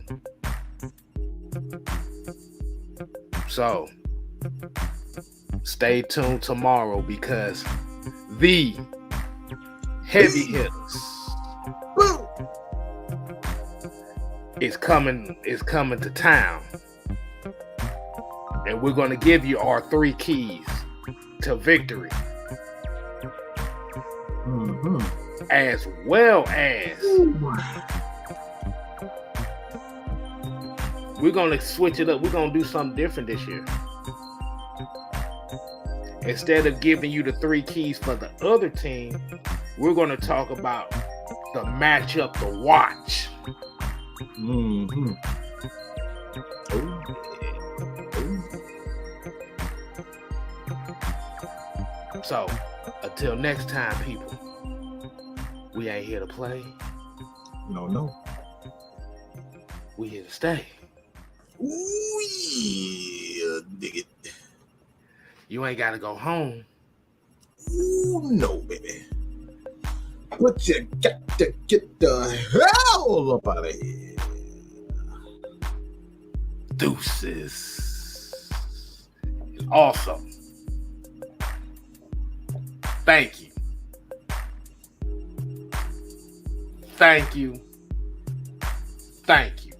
So, stay tuned tomorrow because the heavy hitters is coming to town. And we're going to give you our 3 keys to victory. As well as we're going to switch it up. We're going to do something different this year. Instead of giving you the 3 keys for the other team, we're going to talk about the matchup to watch. So, until next time, people, we ain't here to play. No. We here to stay. Ooh, yeah, dig it. You ain't got to go home. Ooh, no, baby. But you got to get the hell up out of here. Deuces. Awesome. Thank you. Thank you. Thank you.